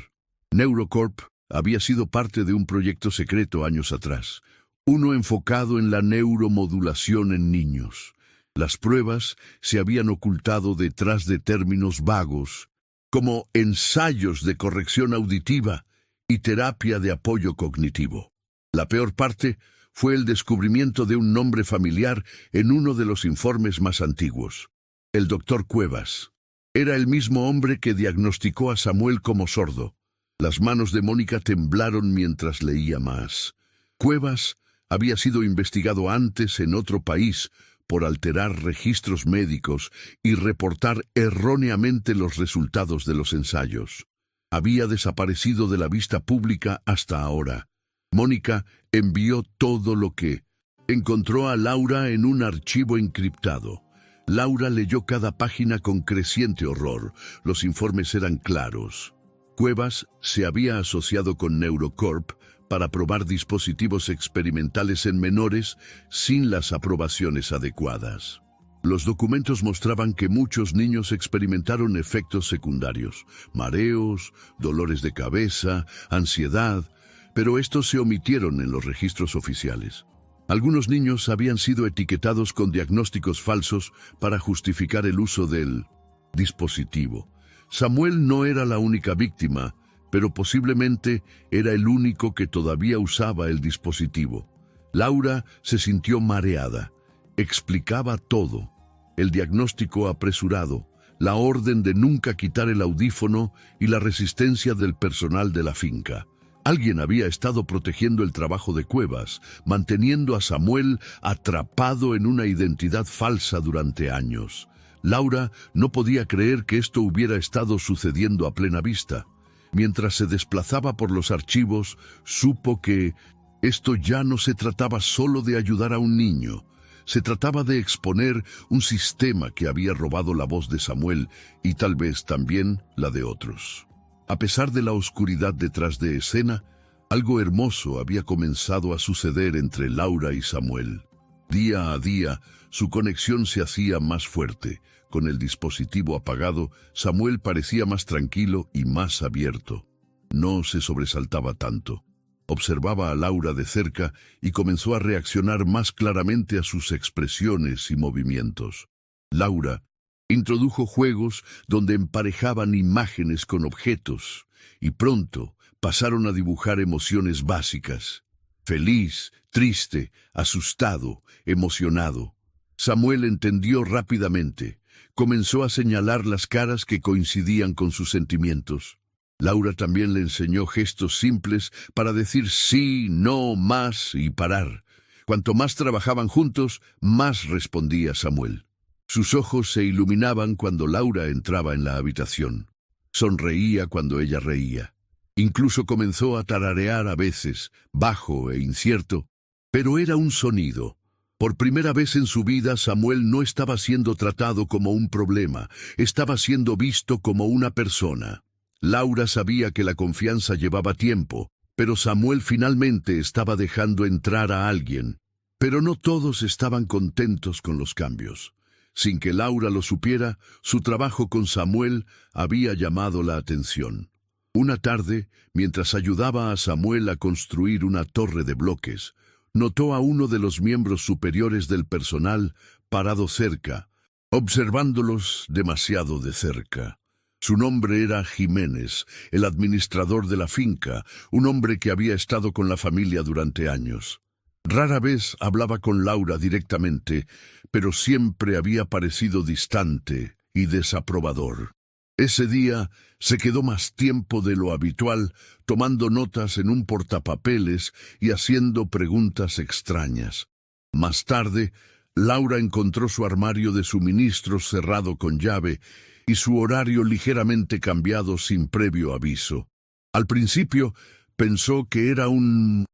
Neurocorp había sido parte de un proyecto secreto años atrás, uno enfocado en la neuromodulación en niños. Las pruebas se habían ocultado detrás de términos vagos, como ensayos de corrección auditiva y terapia de apoyo cognitivo. La peor parte fue el descubrimiento de un nombre familiar en uno de los informes más antiguos. El doctor Cuevas. Era el mismo hombre que diagnosticó a Samuel como sordo. Las manos de Mónica temblaron mientras leía más. Cuevas había sido investigado antes en otro país por alterar registros médicos y reportar erróneamente los resultados de los ensayos. Había desaparecido de la vista pública hasta ahora. Mónica envió todo lo que encontró a Laura en un archivo encriptado. Laura leyó cada página con creciente horror. Los informes eran claros. Cuevas se había asociado con Neurocorp para probar dispositivos experimentales en menores sin las aprobaciones adecuadas. Los documentos mostraban que muchos niños experimentaron efectos secundarios, mareos, dolores de cabeza, ansiedad, pero estos se omitieron en los registros oficiales. Algunos niños habían sido etiquetados con diagnósticos falsos para justificar el uso del dispositivo. Samuel no era la única víctima, pero posiblemente era el único que todavía usaba el dispositivo. Laura se sintió mareada. Explicaba todo. El diagnóstico apresurado, la orden de nunca quitar el audífono y la resistencia del personal de la finca. Alguien había estado protegiendo el trabajo de Cuevas, manteniendo a Samuel atrapado en una identidad falsa durante años. Laura no podía creer que esto hubiera estado sucediendo a plena vista. Mientras se desplazaba por los archivos, supo que esto ya no se trataba solo de ayudar a un niño. Se trataba de exponer un sistema que había robado la voz de Samuel y tal vez también la de otros. A pesar de la oscuridad detrás de escena, algo hermoso había comenzado a suceder entre Laura y Samuel. Día a día, su conexión se hacía más fuerte. Con el dispositivo apagado, Samuel parecía más tranquilo y más abierto. No se sobresaltaba tanto. Observaba a Laura de cerca y comenzó a reaccionar más claramente a sus expresiones y movimientos. Laura introdujo juegos donde emparejaban imágenes con objetos y pronto pasaron a dibujar emociones básicas. Feliz, triste, asustado, emocionado. Samuel entendió rápidamente. Comenzó a señalar las caras que coincidían con sus sentimientos. Laura también le enseñó gestos simples para decir sí, no, más y parar. Cuanto más trabajaban juntos, más respondía Samuel. Sus ojos se iluminaban cuando Laura entraba en la habitación. Sonreía cuando ella reía. Incluso comenzó a tararear a veces, bajo e incierto, pero era un sonido. Por primera vez en su vida, Samuel no estaba siendo tratado como un problema, estaba siendo visto como una persona. Laura sabía que la confianza llevaba tiempo, pero Samuel finalmente estaba dejando entrar a alguien. Pero no todos estaban contentos con los cambios. Sin que Laura lo supiera, su trabajo con Samuel había llamado la atención. Una tarde, mientras ayudaba a Samuel a construir una torre de bloques, notó a uno de los miembros superiores del personal parado cerca, observándolos demasiado de cerca. Su nombre era Jiménez, el administrador de la finca, un hombre que había estado con la familia durante años. Rara vez hablaba con Laura directamente, pero siempre había parecido distante y desaprobador. Ese día se quedó más tiempo de lo habitual, tomando notas en un portapapeles y haciendo preguntas extrañas. Más tarde, Laura encontró su armario de suministros cerrado con llave y su horario ligeramente cambiado sin previo aviso. Al principio pensó que era un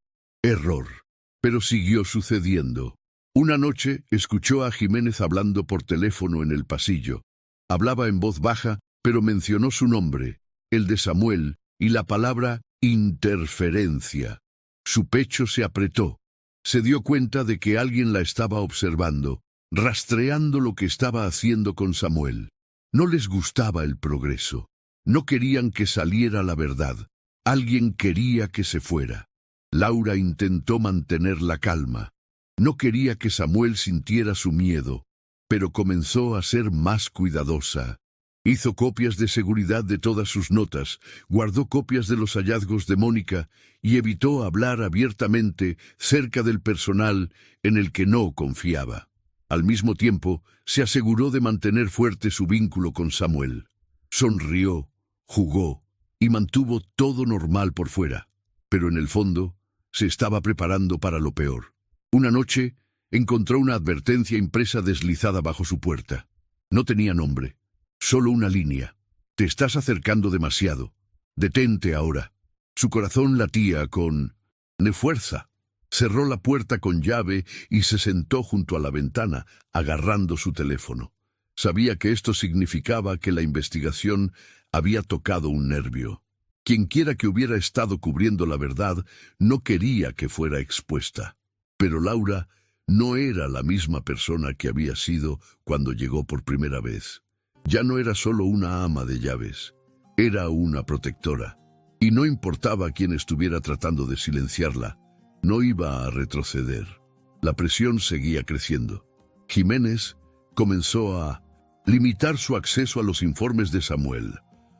error, pero siguió sucediendo. Una noche escuchó a Jiménez hablando por teléfono en el pasillo. Hablaba en voz baja, pero mencionó su nombre, el de Samuel, y la palabra interferencia. Su pecho se apretó. Se dio cuenta de que alguien la estaba observando, rastreando lo que estaba haciendo con Samuel. No les gustaba el progreso. No querían que saliera la verdad. Alguien quería que se fuera. Laura intentó mantener la calma. No quería que Samuel sintiera su miedo, pero comenzó a ser más cuidadosa. Hizo copias de seguridad de todas sus notas, guardó copias de los hallazgos de Mónica y evitó hablar abiertamente cerca del personal en el que no confiaba. Al mismo tiempo, se aseguró de mantener fuerte su vínculo con Samuel. Sonrió, jugó y mantuvo todo normal por fuera, pero en el fondo se estaba preparando para lo peor. Una noche encontró una advertencia impresa deslizada bajo su puerta. No tenía nombre, solo una línea. Te estás acercando demasiado. Detente ahora. Su corazón latía con fuerza. Cerró la puerta con llave y se sentó junto a la ventana, agarrando su teléfono. Sabía que esto significaba que la investigación había tocado un nervio. Quienquiera que hubiera estado cubriendo la verdad no quería que fuera expuesta. Pero Laura no era la misma persona que había sido cuando llegó por primera vez. Ya no era solo una ama de llaves, era una protectora. Y no importaba quién estuviera tratando de silenciarla, no iba a retroceder. La presión seguía creciendo. Jiménez comenzó a limitar su acceso a los informes de Samuel.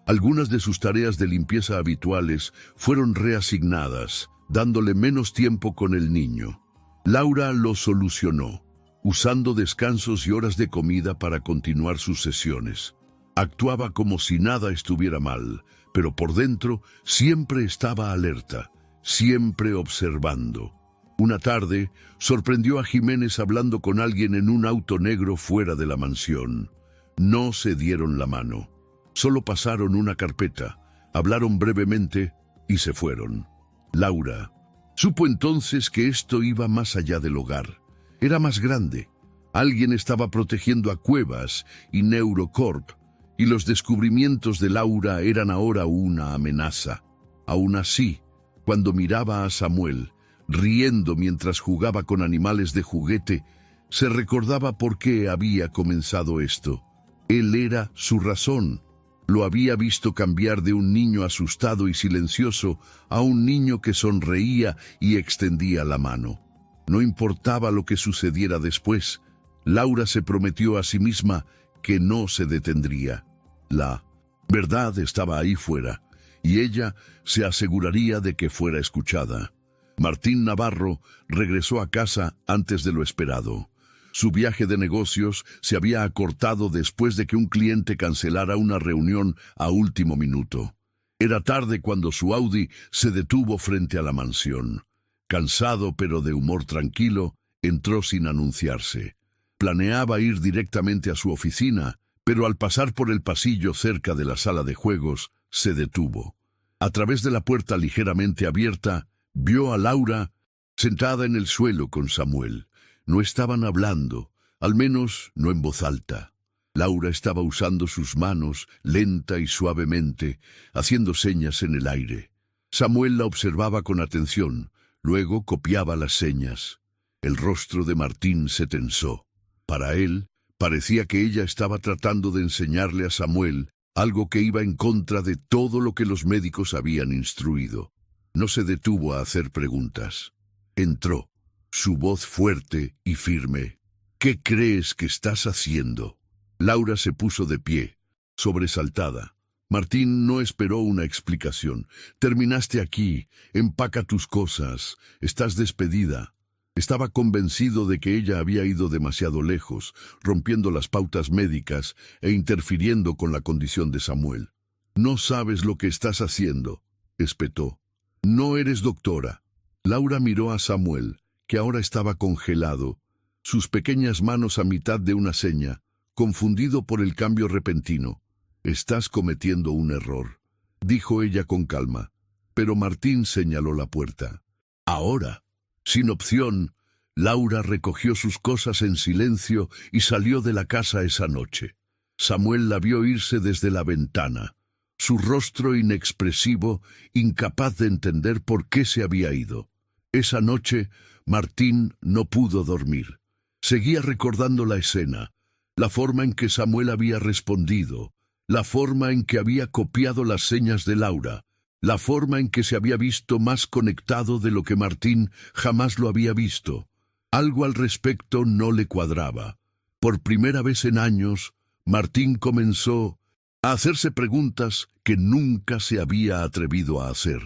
Algunas de sus tareas de limpieza habituales fueron reasignadas, dándole menos tiempo con el niño. Laura lo solucionó, usando descansos y horas de comida para continuar sus sesiones. Actuaba como si nada estuviera mal, pero por dentro siempre estaba alerta, siempre observando. Una tarde, sorprendió a Jiménez hablando con alguien en un auto negro fuera de la mansión. No se dieron la mano. Solo pasaron una carpeta, hablaron brevemente y se fueron. Laura supo entonces que esto iba más allá del hogar. Era más grande. Alguien estaba protegiendo a Cuevas y Neurocorp, y los descubrimientos de Laura eran ahora una amenaza. Aún así, cuando miraba a Samuel, riendo mientras jugaba con animales de juguete, se recordaba por qué había comenzado esto. Él era su razón. Lo había visto cambiar de un niño asustado y silencioso a un niño que sonreía y extendía la mano. No importaba lo que sucediera después, Laura se prometió a sí misma que no se detendría. La verdad estaba ahí fuera, y ella se aseguraría de que fuera escuchada. Martín Navarro regresó a casa antes de lo esperado. Su viaje de negocios se había acortado después de que un cliente cancelara una reunión a último minuto. Era tarde cuando su Audi se detuvo frente a la mansión. Cansado pero de humor tranquilo, entró sin anunciarse. Planeaba ir directamente a su oficina, pero al pasar por el pasillo cerca de la sala de juegos, se detuvo. A través de la puerta ligeramente abierta, vio a Laura sentada en el suelo con Samuel. No estaban hablando, al menos no en voz alta. Laura estaba usando sus manos, lenta y suavemente, haciendo señas en el aire. Samuel la observaba con atención, luego copiaba las señas. El rostro de Martín se tensó. Para él, parecía que ella estaba tratando de enseñarle a Samuel algo que iba en contra de todo lo que los médicos habían instruido. No se detuvo a hacer preguntas. Entró, su voz fuerte y firme. ¿Qué crees que estás haciendo? Laura se puso de pie, sobresaltada. Martín no esperó una explicación. Terminaste aquí, empaca tus cosas, estás despedida. Estaba convencido de que ella había ido demasiado lejos, rompiendo las pautas médicas e interfiriendo con la condición de Samuel. No sabes lo que estás haciendo, espetó. No eres doctora. Laura miró a Samuel, que ahora estaba congelado, sus pequeñas manos a mitad de una seña, confundido por el cambio repentino. Estás cometiendo un error, dijo ella con calma, pero Martín señaló la puerta. Ahora, sin opción, Laura recogió sus cosas en silencio y salió de la casa esa noche. Samuel la vio irse desde la ventana, su rostro inexpresivo, incapaz de entender por qué se había ido. Esa noche, Martín no pudo dormir. Seguía recordando la escena, la forma en que Samuel había respondido, la forma en que había copiado las señas de Laura, la forma en que se había visto más conectado de lo que Martín jamás lo había visto. Algo al respecto no le cuadraba. Por primera vez en años, Martín comenzó a hacerse preguntas que nunca se había atrevido a hacer.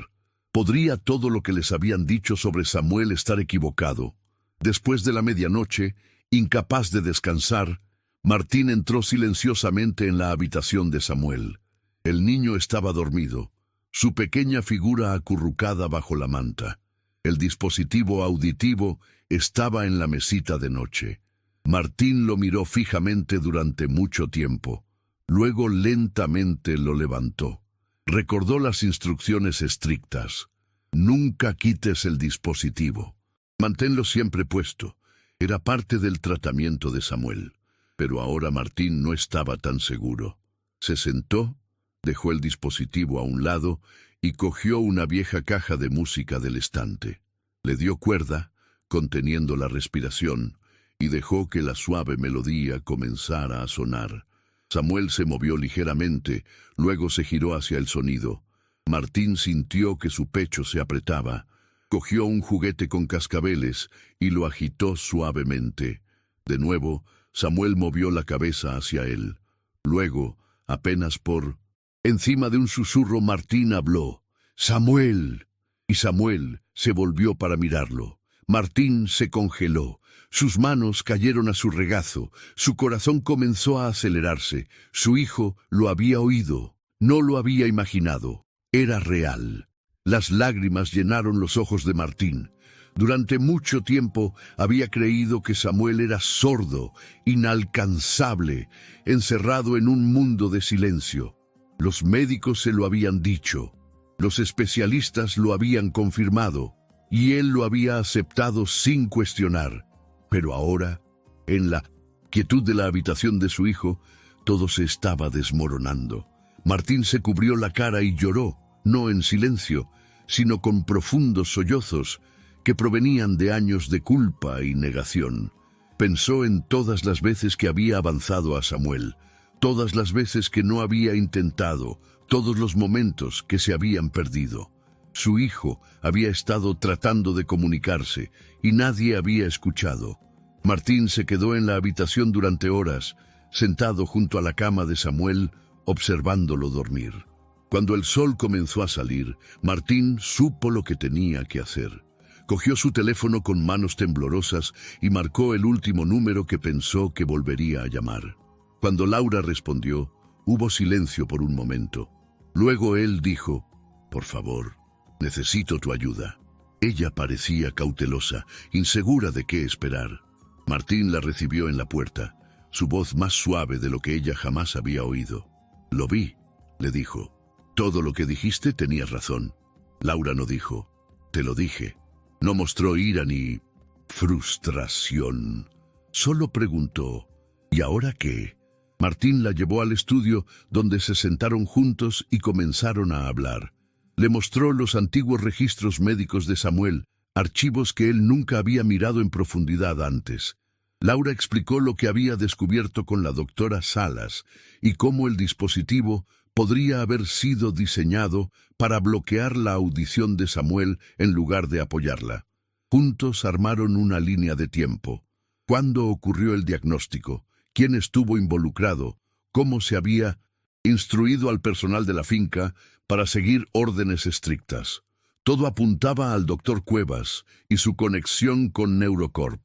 ¿Podría todo lo que les habían dicho sobre Samuel estar equivocado? Después de la medianoche, incapaz de descansar, Martín entró silenciosamente en la habitación de Samuel. El niño estaba dormido, su pequeña figura acurrucada bajo la manta. El dispositivo auditivo estaba en la mesita de noche. Martín lo miró fijamente durante mucho tiempo. Luego lentamente lo levantó. Recordó las instrucciones estrictas. Nunca quites el dispositivo. Manténlo siempre puesto. Era parte del tratamiento de Samuel. Pero ahora Martín no estaba tan seguro. Se sentó, dejó el dispositivo a un lado y cogió una vieja caja de música del estante. Le dio cuerda, conteniendo la respiración, y dejó que la suave melodía comenzara a sonar. Samuel se movió ligeramente, luego se giró hacia el sonido. Martín sintió que su pecho se apretaba. Cogió un juguete con cascabeles y lo agitó suavemente. De nuevo, Samuel movió la cabeza hacia él. Luego, apenas por encima de un susurro, Martín habló: «¡Samuel!». Y Samuel se volvió para mirarlo. Martín se congeló. Sus manos cayeron a su regazo. Su corazón comenzó a acelerarse. Su hijo lo había oído. No lo había imaginado. Era real. Las lágrimas llenaron los ojos de Martín. Durante mucho tiempo había creído que Samuel era sordo, inalcanzable, encerrado en un mundo de silencio. Los médicos se lo habían dicho. Los especialistas lo habían confirmado. Y él lo había aceptado sin cuestionar. Pero ahora, en la quietud de la habitación de su hijo, todo se estaba desmoronando. Martín se cubrió la cara y lloró, no en silencio, sino con profundos sollozos que provenían de años de culpa y negación. Pensó en todas las veces que había avanzado a Samuel, todas las veces que no había intentado, todos los momentos que se habían perdido. Su hijo había estado tratando de comunicarse y nadie había escuchado. Martín se quedó en la habitación durante horas, sentado junto a la cama de Samuel, observándolo dormir. Cuando el sol comenzó a salir, Martín supo lo que tenía que hacer. Cogió su teléfono con manos temblorosas y marcó el último número que pensó que volvería a llamar. Cuando Laura respondió, hubo silencio por un momento. Luego él dijo: «Por favor, necesito tu ayuda». Ella parecía cautelosa, insegura de qué esperar. Martín la recibió en la puerta, su voz más suave de lo que ella jamás había oído. «Lo vi», le dijo. «Todo lo que dijiste tenías razón». Laura no dijo: «Te lo dije». No mostró ira ni frustración. Solo preguntó: «¿Y ahora qué?». Martín la llevó al estudio, donde se sentaron juntos y comenzaron a hablar. Le mostró los antiguos registros médicos de Samuel, archivos que él nunca había mirado en profundidad antes. Laura explicó lo que había descubierto con la doctora Salas y cómo el dispositivo podría haber sido diseñado para bloquear la audición de Samuel en lugar de apoyarla. Juntos armaron una línea de tiempo. ¿Cuándo ocurrió el diagnóstico? ¿Quién estuvo involucrado? ¿Cómo se había instruido al personal de la finca para seguir órdenes estrictas? Todo apuntaba al doctor Cuevas y su conexión con Neurocorp.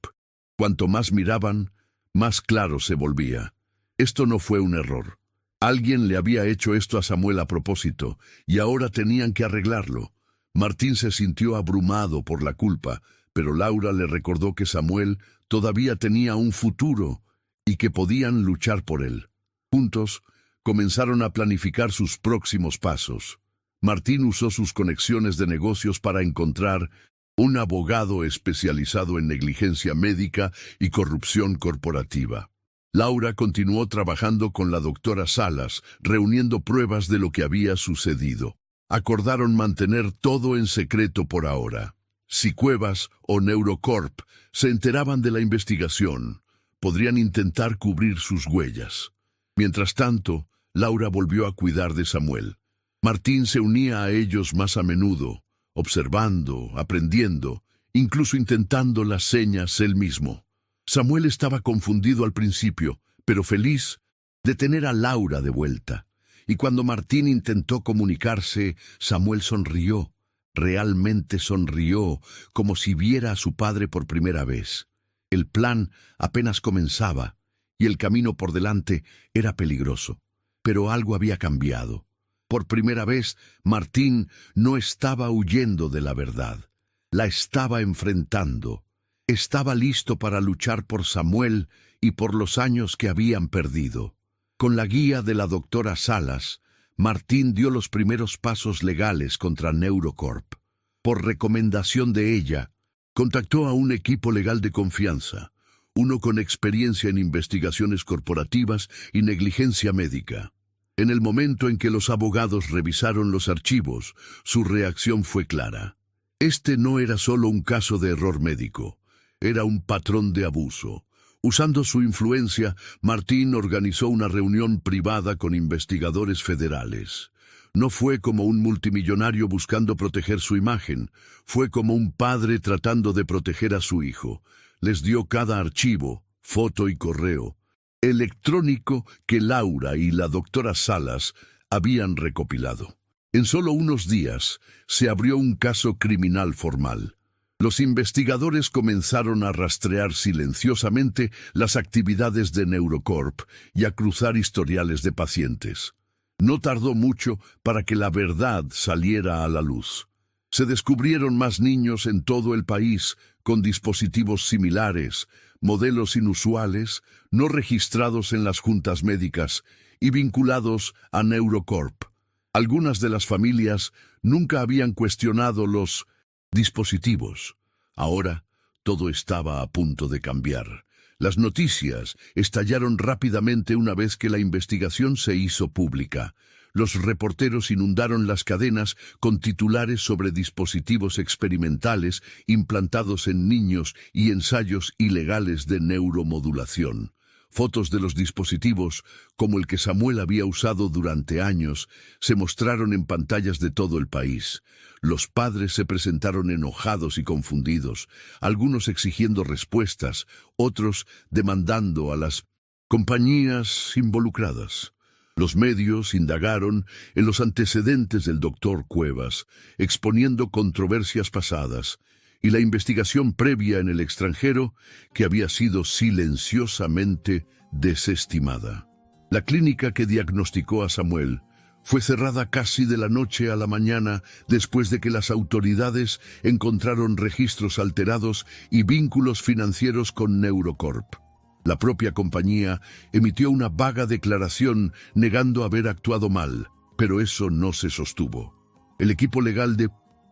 Cuanto más miraban, más claro se volvía. Esto no fue un error. Alguien le había hecho esto a Samuel a propósito, y ahora tenían que arreglarlo. Martín se sintió abrumado por la culpa, pero Laura le recordó que Samuel todavía tenía un futuro y que podían luchar por él. Juntos, comenzaron a planificar sus próximos pasos. Martín usó sus conexiones de negocios para encontrar un abogado especializado en negligencia médica y corrupción corporativa. Laura continuó trabajando con la doctora Salas, reuniendo pruebas de lo que había sucedido. Acordaron mantener todo en secreto por ahora. Si Cuevas o Neurocorp se enteraban de la investigación, podrían intentar cubrir sus huellas. Mientras tanto, Laura volvió a cuidar de Samuel. Martín se unía a ellos más a menudo, observando, aprendiendo, incluso intentando las señas él mismo. Samuel estaba confundido al principio, pero feliz de tener a Laura de vuelta. Y cuando Martín intentó comunicarse, Samuel sonrió. Realmente sonrió, como si viera a su padre por primera vez. El plan apenas comenzaba, y el camino por delante era peligroso. Pero algo había cambiado. Por primera vez, Martín no estaba huyendo de la verdad. La estaba enfrentando. Estaba listo para luchar por Samuel y por los años que habían perdido. Con la guía de la doctora Salas, Martín dio los primeros pasos legales contra Neurocorp. Por recomendación de ella, contactó a un equipo legal de confianza, uno con experiencia en investigaciones corporativas y negligencia médica. En el momento en que los abogados revisaron los archivos, su reacción fue clara. Este no era solo un caso de error médico, era un patrón de abuso. Usando su influencia, Martín organizó una reunión privada con investigadores federales. No fue como un multimillonario buscando proteger su imagen, fue como un padre tratando de proteger a su hijo. Les dio cada archivo, foto y correo electrónico que Laura y la doctora Salas habían recopilado. En solo unos días se abrió un caso criminal formal. Los investigadores comenzaron a rastrear silenciosamente las actividades de Neurocorp y a cruzar historiales de pacientes. No tardó mucho para que la verdad saliera a la luz. Se descubrieron más niños en todo el país con dispositivos similares, modelos inusuales, no registrados en las juntas médicas y vinculados a Neurocorp. Algunas de las familias nunca habían cuestionado los dispositivos. Ahora todo estaba a punto de cambiar. Las noticias estallaron rápidamente una vez que la investigación se hizo pública. Los reporteros inundaron las cadenas con titulares sobre dispositivos experimentales implantados en niños y ensayos ilegales de neuromodulación. Fotos de los dispositivos, como el que Samuel había usado durante años, se mostraron en pantallas de todo el país. Los padres se presentaron enojados y confundidos, algunos exigiendo respuestas, otros demandando a las compañías involucradas. Los medios indagaron en los antecedentes del doctor Cuevas, exponiendo controversias pasadas, y la investigación previa en el extranjero que había sido silenciosamente desestimada. La clínica que diagnosticó a Samuel fue cerrada casi de la noche a la mañana después de que las autoridades encontraron registros alterados y vínculos financieros con Neurocorp. La propia compañía emitió una vaga declaración negando haber actuado mal, pero eso no se sostuvo. El equipo legal de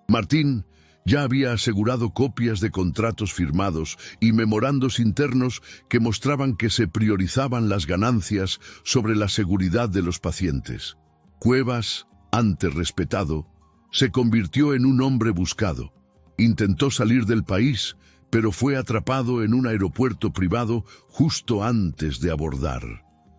Martín ya había asegurado copias de contratos firmados y memorandos internos que mostraban que se priorizaban las ganancias sobre la seguridad de los pacientes. Cuevas, antes respetado, se convirtió en un hombre buscado. Intentó salir del país, pero fue atrapado en un aeropuerto privado justo antes de abordar.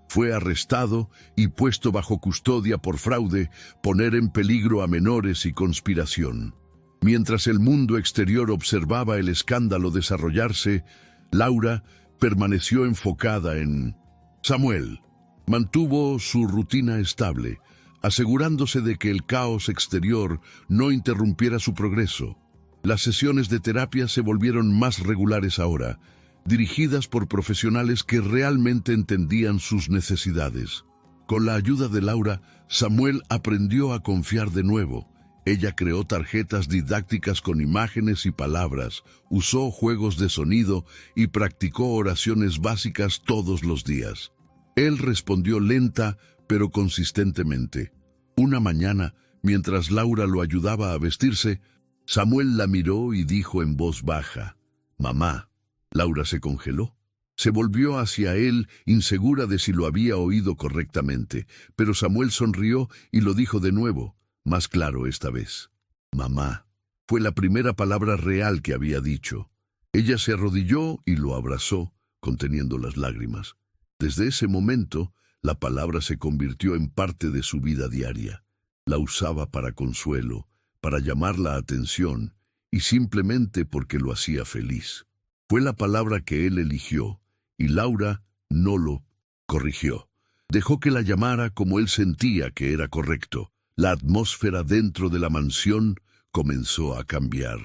Fue arrestado y puesto bajo custodia por fraude, poner en peligro a menores y conspiración. Mientras el mundo exterior observaba el escándalo desarrollarse, Laura permaneció enfocada en Samuel. Mantuvo su rutina estable, asegurándose de que el caos exterior no interrumpiera su progreso. Las sesiones de terapia se volvieron más regulares ahora, dirigidas por profesionales que realmente entendían sus necesidades. Con la ayuda de Laura, Samuel aprendió a confiar de nuevo. Ella creó tarjetas didácticas con imágenes y palabras, usó juegos de sonido y practicó oraciones básicas todos los días. Él respondió lenta, pero consistentemente. Una mañana, mientras Laura lo ayudaba a vestirse, Samuel la miró y dijo en voz baja, «Mamá». Laura se congeló. Se volvió hacia él, insegura de si lo había oído correctamente, pero Samuel sonrió y lo dijo de nuevo, más claro esta vez. «Mamá». Fue la primera palabra real que había dicho. Ella se arrodilló y lo abrazó, conteniendo las lágrimas. Desde ese momento, la palabra se convirtió en parte de su vida diaria. La usaba para consuelo, para llamar la atención, y simplemente porque lo hacía feliz. Fue la palabra que él eligió, y Laura no lo corrigió. Dejó que la llamara como él sentía que era correcto. La atmósfera dentro de la mansión comenzó a cambiar.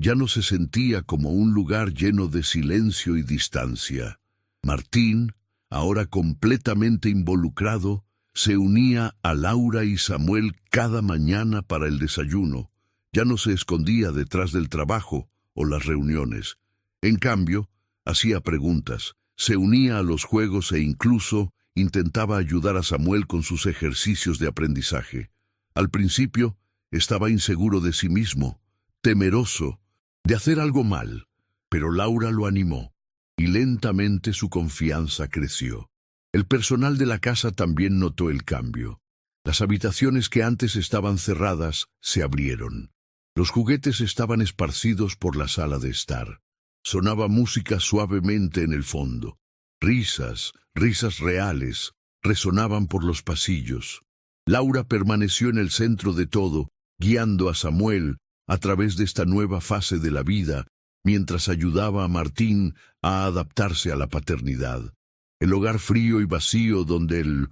Ya no se sentía como un lugar lleno de silencio y distancia. Martín, ahora completamente involucrado, se unía a Laura y Samuel cada mañana para el desayuno. Ya no se escondía detrás del trabajo o las reuniones. En cambio, hacía preguntas, se unía a los juegos e incluso intentaba ayudar a Samuel con sus ejercicios de aprendizaje. Al principio, estaba inseguro de sí mismo, temeroso de hacer algo mal, pero Laura lo animó, y lentamente su confianza creció. El personal de la casa también notó el cambio. Las habitaciones que antes estaban cerradas se abrieron. Los juguetes estaban esparcidos por la sala de estar. Sonaba música suavemente en el fondo. Risas reales, resonaban por los pasillos. Laura permaneció en el centro de todo, guiando a Samuel a través de esta nueva fase de la vida, mientras ayudaba a Martín a adaptarse a la paternidad. El hogar frío y vacío donde el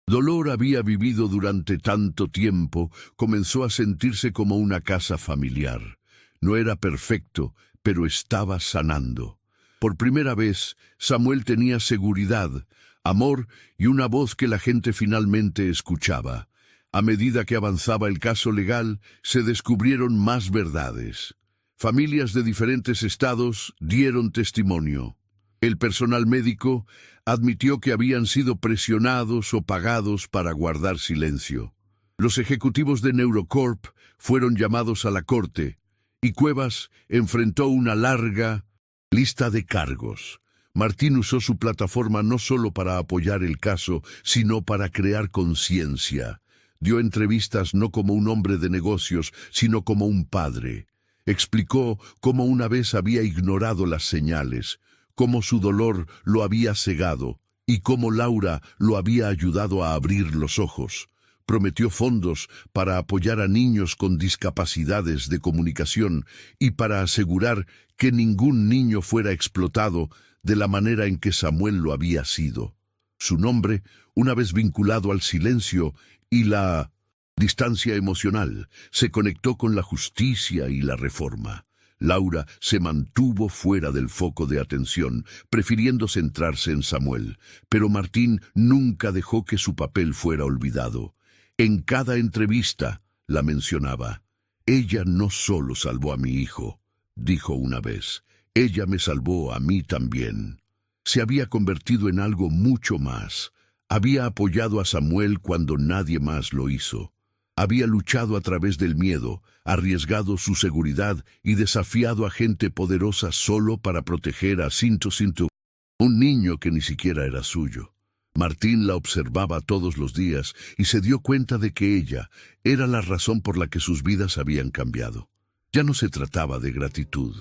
dolor había vivido durante tanto tiempo comenzó a sentirse como una casa familiar. No era perfecto, pero estaba sanando. Por primera vez, Samuel tenía seguridad, amor y una voz que la gente finalmente escuchaba. A medida que avanzaba el caso legal, se descubrieron más verdades. Familias de diferentes estados dieron testimonio. El personal médico admitió que habían sido presionados o pagados para guardar silencio. Los ejecutivos de Neurocorp fueron llamados a la corte, y Cuevas enfrentó una larga lista de cargos. Martín usó su plataforma no solo para apoyar el caso, sino para crear conciencia. Dio entrevistas no como un hombre de negocios, sino como un padre. Explicó cómo una vez había ignorado las señales, cómo su dolor lo había cegado y cómo Laura lo había ayudado a abrir los ojos. Prometió fondos para apoyar a niños con discapacidades de comunicación y para asegurar que ningún niño fuera explotado de la manera en que Samuel lo había sido. Su nombre, una vez vinculado al silencio y la distancia emocional, se conectó con la justicia y la reforma. Laura se mantuvo fuera del foco de atención, prefiriendo centrarse en Samuel, pero Martín nunca dejó que su papel fuera olvidado. En cada entrevista la mencionaba. Ella no solo salvó a mi hijo, dijo una vez, ella me salvó a mí también. Se había convertido en algo mucho más. Había apoyado a Samuel cuando nadie más lo hizo. Había luchado a través del miedo, arriesgado su seguridad y desafiado a gente poderosa solo para proteger a Cinto, un niño que ni siquiera era suyo. Martín la observaba todos los días y se dio cuenta de que ella era la razón por la que sus vidas habían cambiado. Ya no se trataba de gratitud,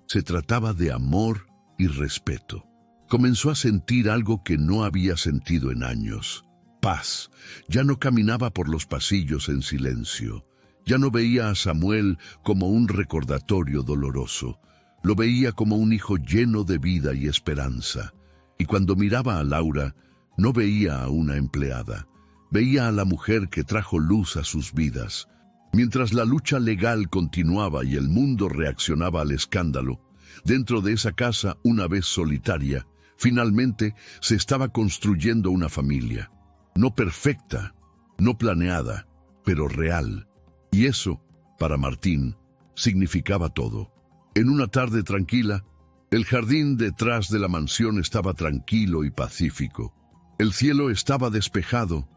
se trataba de amor y respeto. Comenzó a sentir algo que no había sentido en años. Paz. Ya no caminaba por los pasillos en silencio. Ya no veía a Samuel como un recordatorio doloroso. Lo veía como un hijo lleno de vida y esperanza. Y cuando miraba a Laura, no veía a una empleada. Veía a la mujer que trajo luz a sus vidas. Mientras la lucha legal continuaba y el mundo reaccionaba al escándalo, dentro de esa casa, una vez solitaria, finalmente se estaba construyendo una familia. No perfecta, no planeada, pero real. Y eso, para Martín, significaba todo. En una tarde tranquila, el jardín detrás de la mansión estaba tranquilo y pacífico. El cielo estaba despejado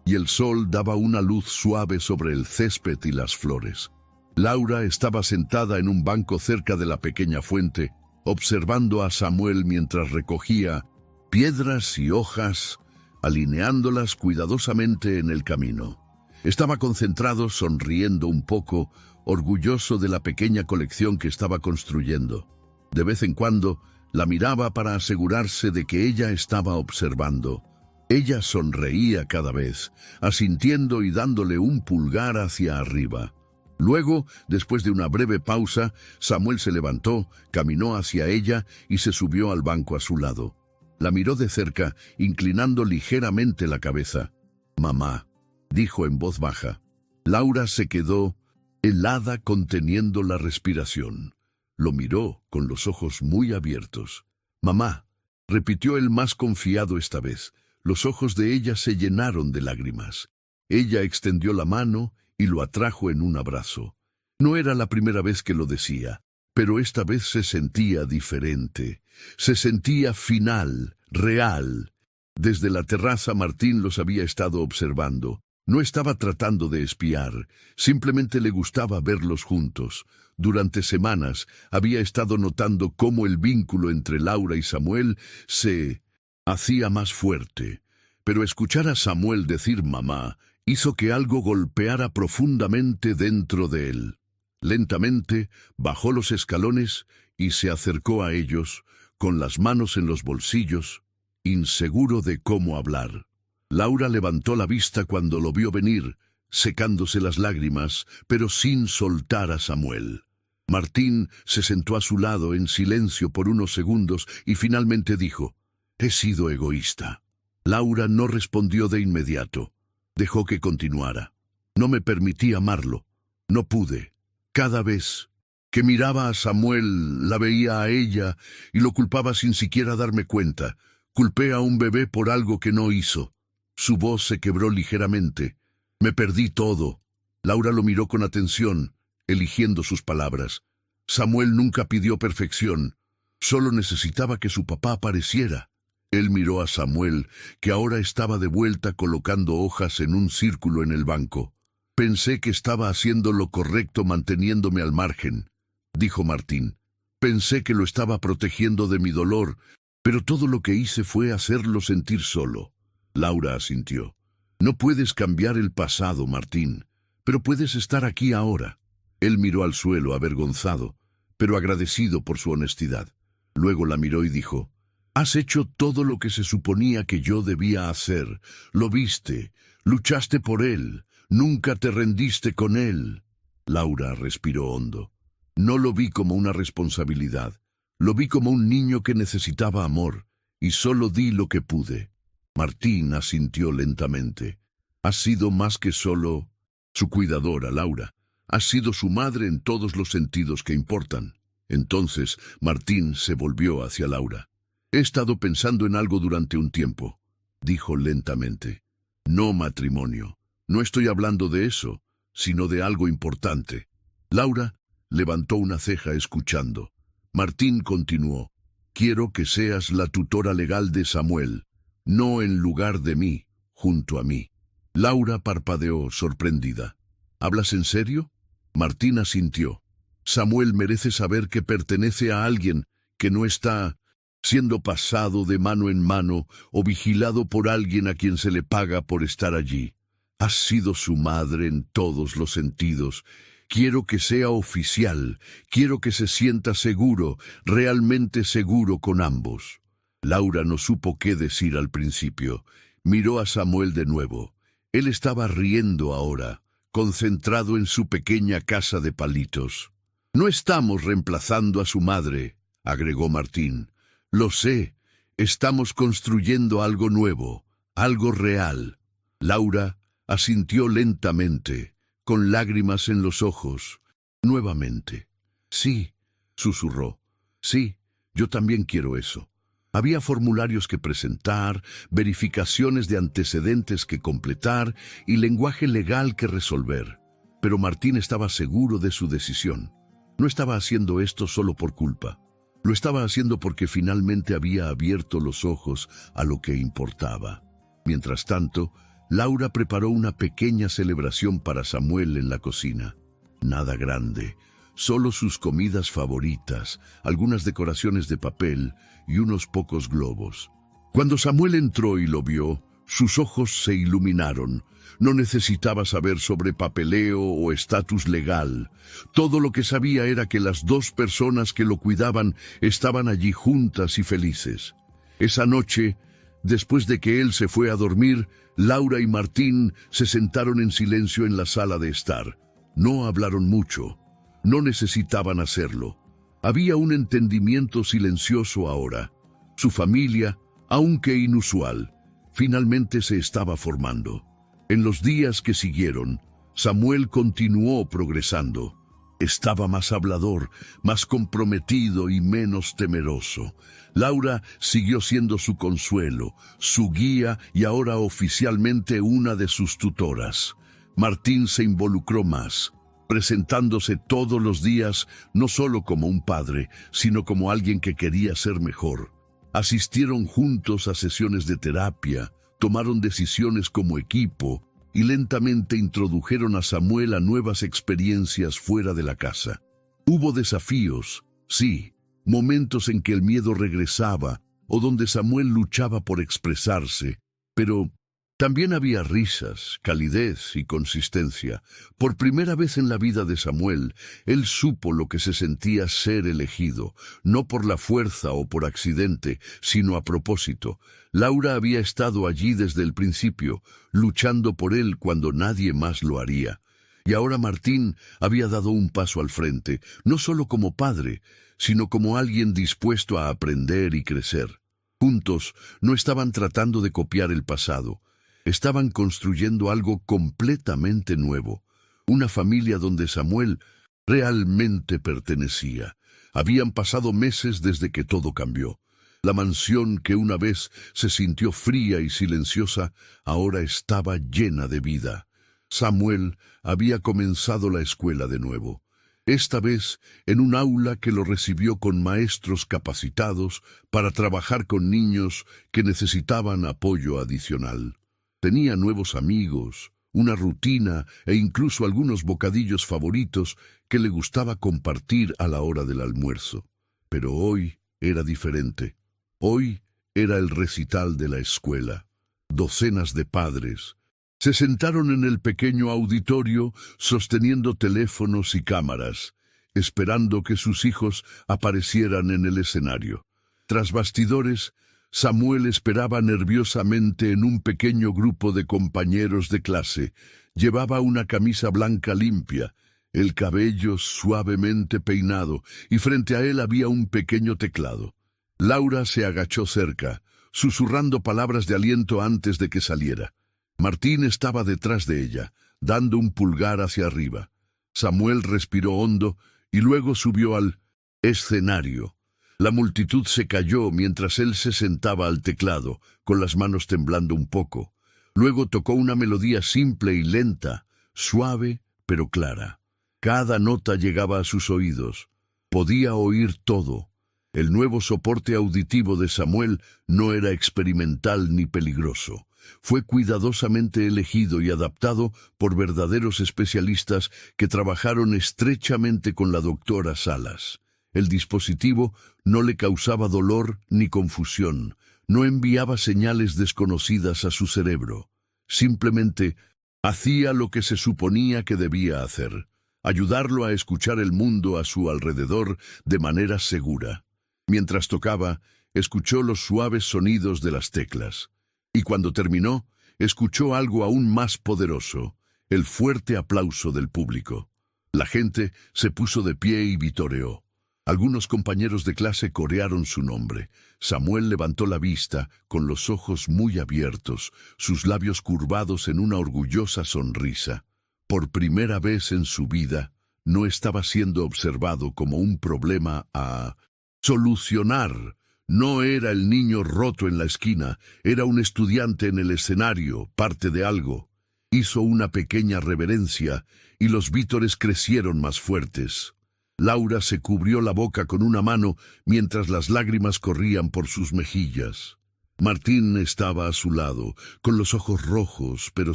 y el sol daba una luz suave sobre el césped y las flores. Laura estaba sentada en un banco cerca de la pequeña fuente, observando a Samuel mientras recogía piedras y hojas, alineándolas cuidadosamente en el camino. Estaba concentrado, sonriendo un poco, orgulloso de la pequeña colección que estaba construyendo. De vez en cuando, la miraba para asegurarse de que ella estaba observando. Ella sonreía cada vez, asintiendo y dándole un pulgar hacia arriba. Luego, después de una breve pausa, Samuel se levantó, caminó hacia ella y se subió al banco a su lado. La miró de cerca, inclinando ligeramente la cabeza. «Mamá», dijo en voz baja. Laura se quedó helada, conteniendo la respiración. Lo miró con los ojos muy abiertos. «Mamá», repitió él más confiado esta vez. Los ojos de ella se llenaron de lágrimas. Ella extendió la mano y lo atrajo en un abrazo. No era la primera vez que lo decía, pero esta vez se sentía diferente. Se sentía final, real. Desde la terraza Martín los había estado observando. No estaba tratando de espiar, simplemente le gustaba verlos juntos. Durante semanas había estado notando cómo el vínculo entre Laura y Samuel se hacía más fuerte. Pero escuchar a Samuel decir mamá hizo que algo golpeara profundamente dentro de él. Lentamente bajó los escalones y se acercó a ellos, con las manos en los bolsillos, inseguro de cómo hablar. Laura levantó la vista cuando lo vio venir, secándose las lágrimas, pero sin soltar a Samuel. Martín se sentó a su lado en silencio por unos segundos y finalmente dijo: «He sido egoísta». Laura no respondió de inmediato. Dejó que continuara. «No me permití amarlo. No pude. Cada vez que miraba a Samuel, la veía a ella y lo culpaba sin siquiera darme cuenta. Culpé a un bebé por algo que no hizo». Su voz se quebró ligeramente. «Me perdí todo». Laura lo miró con atención, eligiendo sus palabras. Samuel nunca pidió perfección. Solo necesitaba que su papá apareciera. Él miró a Samuel, que ahora estaba de vuelta colocando hojas en un círculo en el banco. «Pensé que estaba haciendo lo correcto manteniéndome al margen», dijo Martín. «Pensé que lo estaba protegiendo de mi dolor, pero todo lo que hice fue hacerlo sentir solo». Laura asintió. «No puedes cambiar el pasado, Martín, pero puedes estar aquí ahora». Él miró al suelo, avergonzado, pero agradecido por su honestidad. Luego la miró y dijo: «Has hecho todo lo que se suponía que yo debía hacer. Lo viste, luchaste por él, nunca te rendiste con él». Laura respiró hondo. «No lo vi como una responsabilidad. Lo vi como un niño que necesitaba amor, y solo di lo que pude». Martín asintió lentamente. «Has sido más que solo su cuidadora, Laura. Has sido su madre en todos los sentidos que importan». Entonces Martín se volvió hacia Laura. «He estado pensando en algo durante un tiempo», dijo lentamente. «No matrimonio. No estoy hablando de eso, sino de algo importante». Laura levantó una ceja escuchando. Martín continuó: «Quiero que seas la tutora legal de Samuel, no en lugar de mí, junto a mí». Laura parpadeó, sorprendida. «¿Hablas en serio?». Martín asintió. «Samuel merece saber que pertenece a alguien que no está siendo pasado de mano en mano o vigilado por alguien a quien se le paga por estar allí. Has sido su madre en todos los sentidos. Quiero que sea oficial, quiero que se sienta seguro, realmente seguro con ambos». Laura no supo qué decir al principio. Miró a Samuel de nuevo. Él estaba riendo ahora, concentrado en su pequeña casa de palitos. «No estamos reemplazando a su madre», agregó Martín. «Lo sé, estamos construyendo algo nuevo, algo real». Laura asintió lentamente, con lágrimas en los ojos. Nuevamente. «Sí», susurró. «Sí, yo también quiero eso». Había formularios que presentar, verificaciones de antecedentes que completar y lenguaje legal que resolver. Pero Martín estaba seguro de su decisión. No estaba haciendo esto solo por culpa. Lo estaba haciendo porque finalmente había abierto los ojos a lo que importaba. Mientras tanto, Laura preparó una pequeña celebración para Samuel en la cocina. Nada grande. Solo sus comidas favoritas, algunas decoraciones de papel y unos pocos globos. Cuando Samuel entró y lo vio, sus ojos se iluminaron. No necesitaba saber sobre papeleo o estatus legal. Todo lo que sabía era que las dos personas que lo cuidaban estaban allí juntas y felices. Esa noche, después de que él se fue a dormir, Laura y Martín se sentaron en silencio en la sala de estar. No hablaron mucho. No necesitaban hacerlo. Había un entendimiento silencioso ahora. Su familia Aunque inusual, finalmente se estaba formando. En los días que siguieron, Samuel continuó progresando. Estaba más hablador, más comprometido y menos temeroso. Laura siguió siendo su consuelo, su guía y ahora oficialmente una de sus tutoras. Martín se involucró más, presentándose todos los días no solo como un padre, sino como alguien que quería ser mejor. Asistieron juntos a sesiones de terapia, tomaron decisiones como equipo y lentamente introdujeron a Samuel a nuevas experiencias fuera de la casa. Hubo desafíos, sí, momentos en que el miedo regresaba o donde Samuel luchaba por expresarse, pero también había risas, calidez y consistencia. Por primera vez en la vida de Samuel, él supo lo que se sentía ser elegido, no por la fuerza o por accidente, sino a propósito. Laura había estado allí desde el principio, luchando por él cuando nadie más lo haría. Y ahora Martín había dado un paso al frente, no solo como padre, sino como alguien dispuesto a aprender y crecer. Juntos no estaban tratando de copiar el pasado. Estaban construyendo algo completamente nuevo, una familia donde Samuel realmente pertenecía. Habían pasado meses desde que todo cambió. La mansión que una vez se sintió fría y silenciosa, ahora estaba llena de vida. Samuel había comenzado la escuela de nuevo, esta vez en un aula que lo recibió con maestros capacitados para trabajar con niños que necesitaban apoyo adicional. Tenía nuevos amigos, una rutina e incluso algunos bocadillos favoritos que le gustaba compartir a la hora del almuerzo. Pero hoy era diferente. Hoy era el recital de la escuela. Docenas de padres se sentaron en el pequeño auditorio sosteniendo teléfonos y cámaras, esperando que sus hijos aparecieran en el escenario. Tras bastidores, Samuel esperaba nerviosamente en un pequeño grupo de compañeros de clase. Llevaba una camisa blanca limpia, el cabello suavemente peinado, y frente a él había un pequeño teclado. Laura se agachó cerca, susurrando palabras de aliento antes de que saliera. Martín estaba detrás de ella, dando un pulgar hacia arriba. Samuel respiró hondo y luego subió al escenario. La multitud se calló mientras él se sentaba al teclado, con las manos temblando un poco. Luego tocó una melodía simple y lenta, suave pero clara. Cada nota llegaba a sus oídos. Podía oír todo. El nuevo soporte auditivo de Samuel no era experimental ni peligroso. Fue cuidadosamente elegido y adaptado por verdaderos especialistas que trabajaron estrechamente con la doctora Salas. El dispositivo no le causaba dolor ni confusión, no enviaba señales desconocidas a su cerebro. Simplemente hacía lo que se suponía que debía hacer, ayudarlo a escuchar el mundo a su alrededor de manera segura. Mientras tocaba, escuchó los suaves sonidos de las teclas. Y cuando terminó, escuchó algo aún más poderoso, el fuerte aplauso del público. La gente se puso de pie y vitoreó. Algunos compañeros de clase corearon su nombre. Samuel levantó la vista, con los ojos muy abiertos, sus labios curvados en una orgullosa sonrisa. Por primera vez en su vida, no estaba siendo observado como un problema a solucionar. No era el niño roto en la esquina, era un estudiante en el escenario, parte de algo. Hizo una pequeña reverencia y los vítores crecieron más fuertes. Laura se cubrió la boca con una mano mientras las lágrimas corrían por sus mejillas. Martín estaba a su lado, con los ojos rojos pero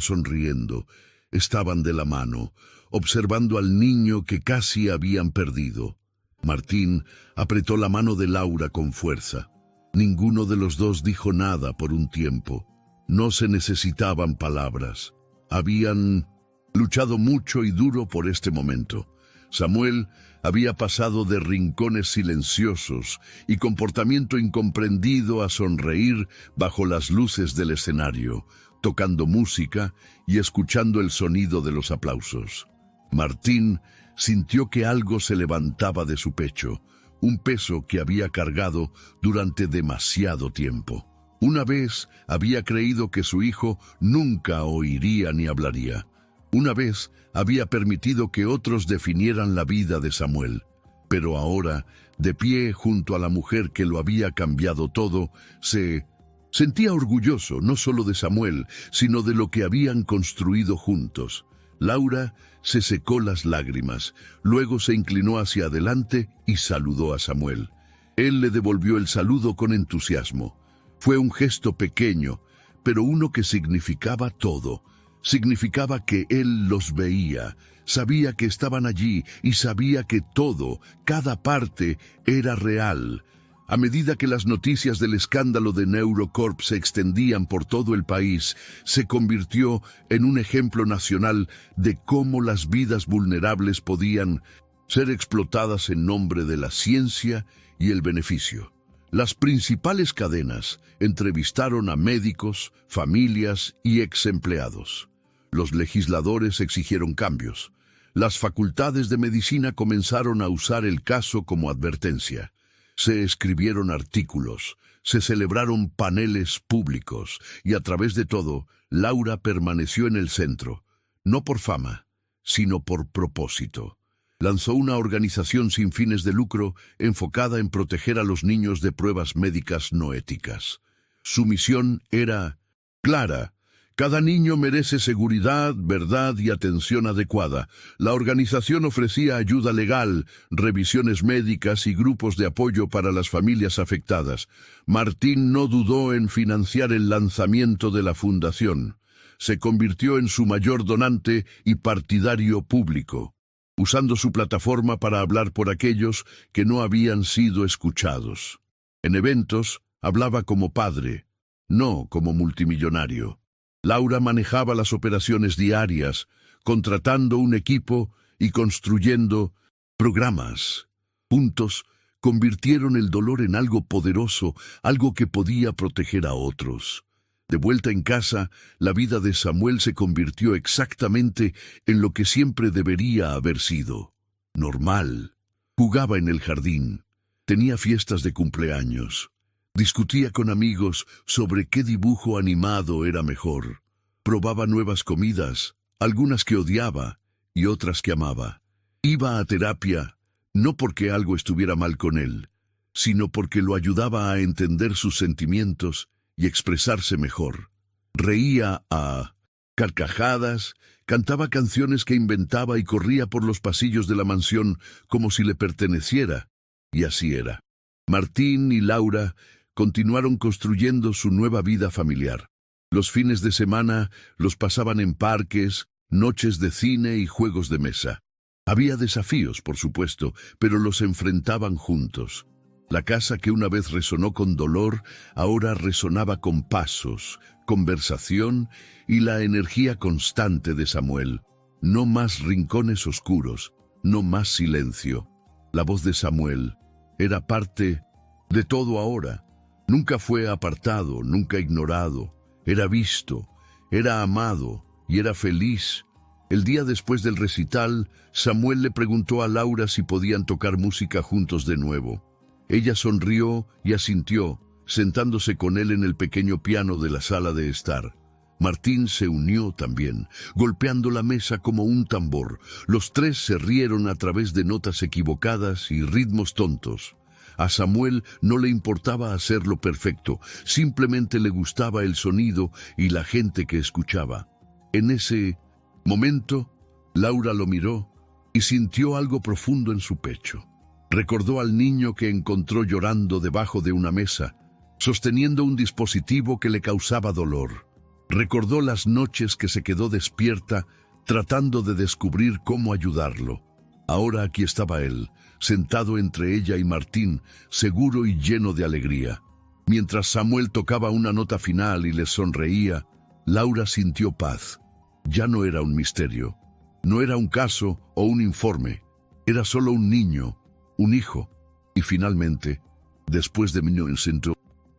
sonriendo. Estaban de la mano, observando al niño que casi habían perdido. Martín apretó la mano de Laura con fuerza. Ninguno de los dos dijo nada por un tiempo. No se necesitaban palabras. Habían luchado mucho y duro por este momento. Samuel había pasado de rincones silenciosos y comportamiento incomprendido a sonreír bajo las luces del escenario, tocando música y escuchando el sonido de los aplausos. Martín sintió que algo se levantaba de su pecho, un peso que había cargado durante demasiado tiempo. Una vez había creído que su hijo nunca oiría ni hablaría. Una vez había permitido que otros definieran la vida de Samuel. Pero ahora, de pie junto a la mujer que lo había cambiado todo, se sentía orgulloso no solo de Samuel, sino de lo que habían construido juntos. Laura se secó las lágrimas, luego se inclinó hacia adelante y saludó a Samuel. Él le devolvió el saludo con entusiasmo. Fue un gesto pequeño, pero uno que significaba todo. Significaba que él los veía, sabía que estaban allí y sabía que todo, cada parte, era real. A medida que las noticias del escándalo de Neurocorp se extendían por todo el país, se convirtió en un ejemplo nacional de cómo las vidas vulnerables podían ser explotadas en nombre de la ciencia y el beneficio. Las principales cadenas entrevistaron a médicos, familias y ex-empleados. Los legisladores exigieron cambios. Las facultades de medicina comenzaron a usar el caso como advertencia. Se escribieron artículos, se celebraron paneles públicos y a través de todo, Laura permaneció en el centro, no por fama, sino por propósito. Lanzó una organización sin fines de lucro enfocada en proteger a los niños de pruebas médicas no éticas. Su misión era clara. Cada niño merece seguridad, verdad y atención adecuada. La organización ofrecía ayuda legal, revisiones médicas y grupos de apoyo para las familias afectadas. Martín no dudó en financiar el lanzamiento de la fundación. Se convirtió en su mayor donante y partidario público, usando su plataforma para hablar por aquellos que no habían sido escuchados. En eventos, hablaba como padre, no como multimillonario. Laura manejaba las operaciones diarias, contratando un equipo y construyendo programas. Juntos, convirtieron el dolor en algo poderoso, algo que podía proteger a otros. De vuelta en casa, la vida de Samuel se convirtió exactamente en lo que siempre debería haber sido: normal. Jugaba en el jardín, tenía fiestas de cumpleaños, discutía con amigos sobre qué dibujo animado era mejor. Probaba nuevas comidas, algunas que odiaba y otras que amaba. Iba a terapia, no porque algo estuviera mal con él, sino porque lo ayudaba a entender sus sentimientos y expresarse mejor. Reía a carcajadas, cantaba canciones que inventaba y corría por los pasillos de la mansión como si le perteneciera, y así era. Martín y Laura continuaron construyendo su nueva vida familiar. Los fines de semana los pasaban en parques, noches de cine y juegos de mesa. Había desafíos, por supuesto, pero los enfrentaban juntos. La casa que una vez resonó con dolor, ahora resonaba con pasos, conversación y la energía constante de Samuel. No más rincones oscuros, no más silencio. La voz de Samuel era parte de todo ahora. Nunca fue apartado, nunca ignorado. Era visto, era amado y era feliz. El día después del recital, Samuel le preguntó a Laura si podían tocar música juntos de nuevo. Ella sonrió y asintió, sentándose con él en el pequeño piano de la sala de estar. Martín se unió también, golpeando la mesa como un tambor. Los tres se rieron a través de notas equivocadas y ritmos tontos. A Samuel no le importaba hacerlo perfecto, simplemente le gustaba el sonido y la gente que escuchaba. En ese momento, Laura lo miró y sintió algo profundo en su pecho. Recordó al niño que encontró llorando debajo de una mesa, sosteniendo un dispositivo que le causaba dolor. Recordó las noches que se quedó despierta, tratando de descubrir cómo ayudarlo. Ahora aquí estaba él, sentado entre ella y Martín, seguro y lleno de alegría. Mientras Samuel tocaba una nota final y les sonreía, Laura sintió paz. Ya no era un misterio, no era un caso o un informe, era solo un niño, un hijo. Y finalmente, después de minutos,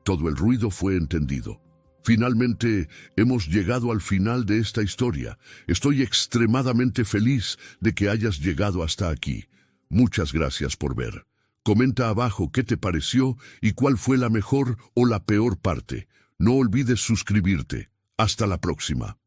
todo el ruido fue entendido. Finalmente, hemos llegado al final de esta historia. Estoy extremadamente feliz de que hayas llegado hasta aquí. Muchas gracias por ver. Comenta abajo qué te pareció y cuál fue la mejor o la peor parte. No olvides suscribirte. Hasta la próxima.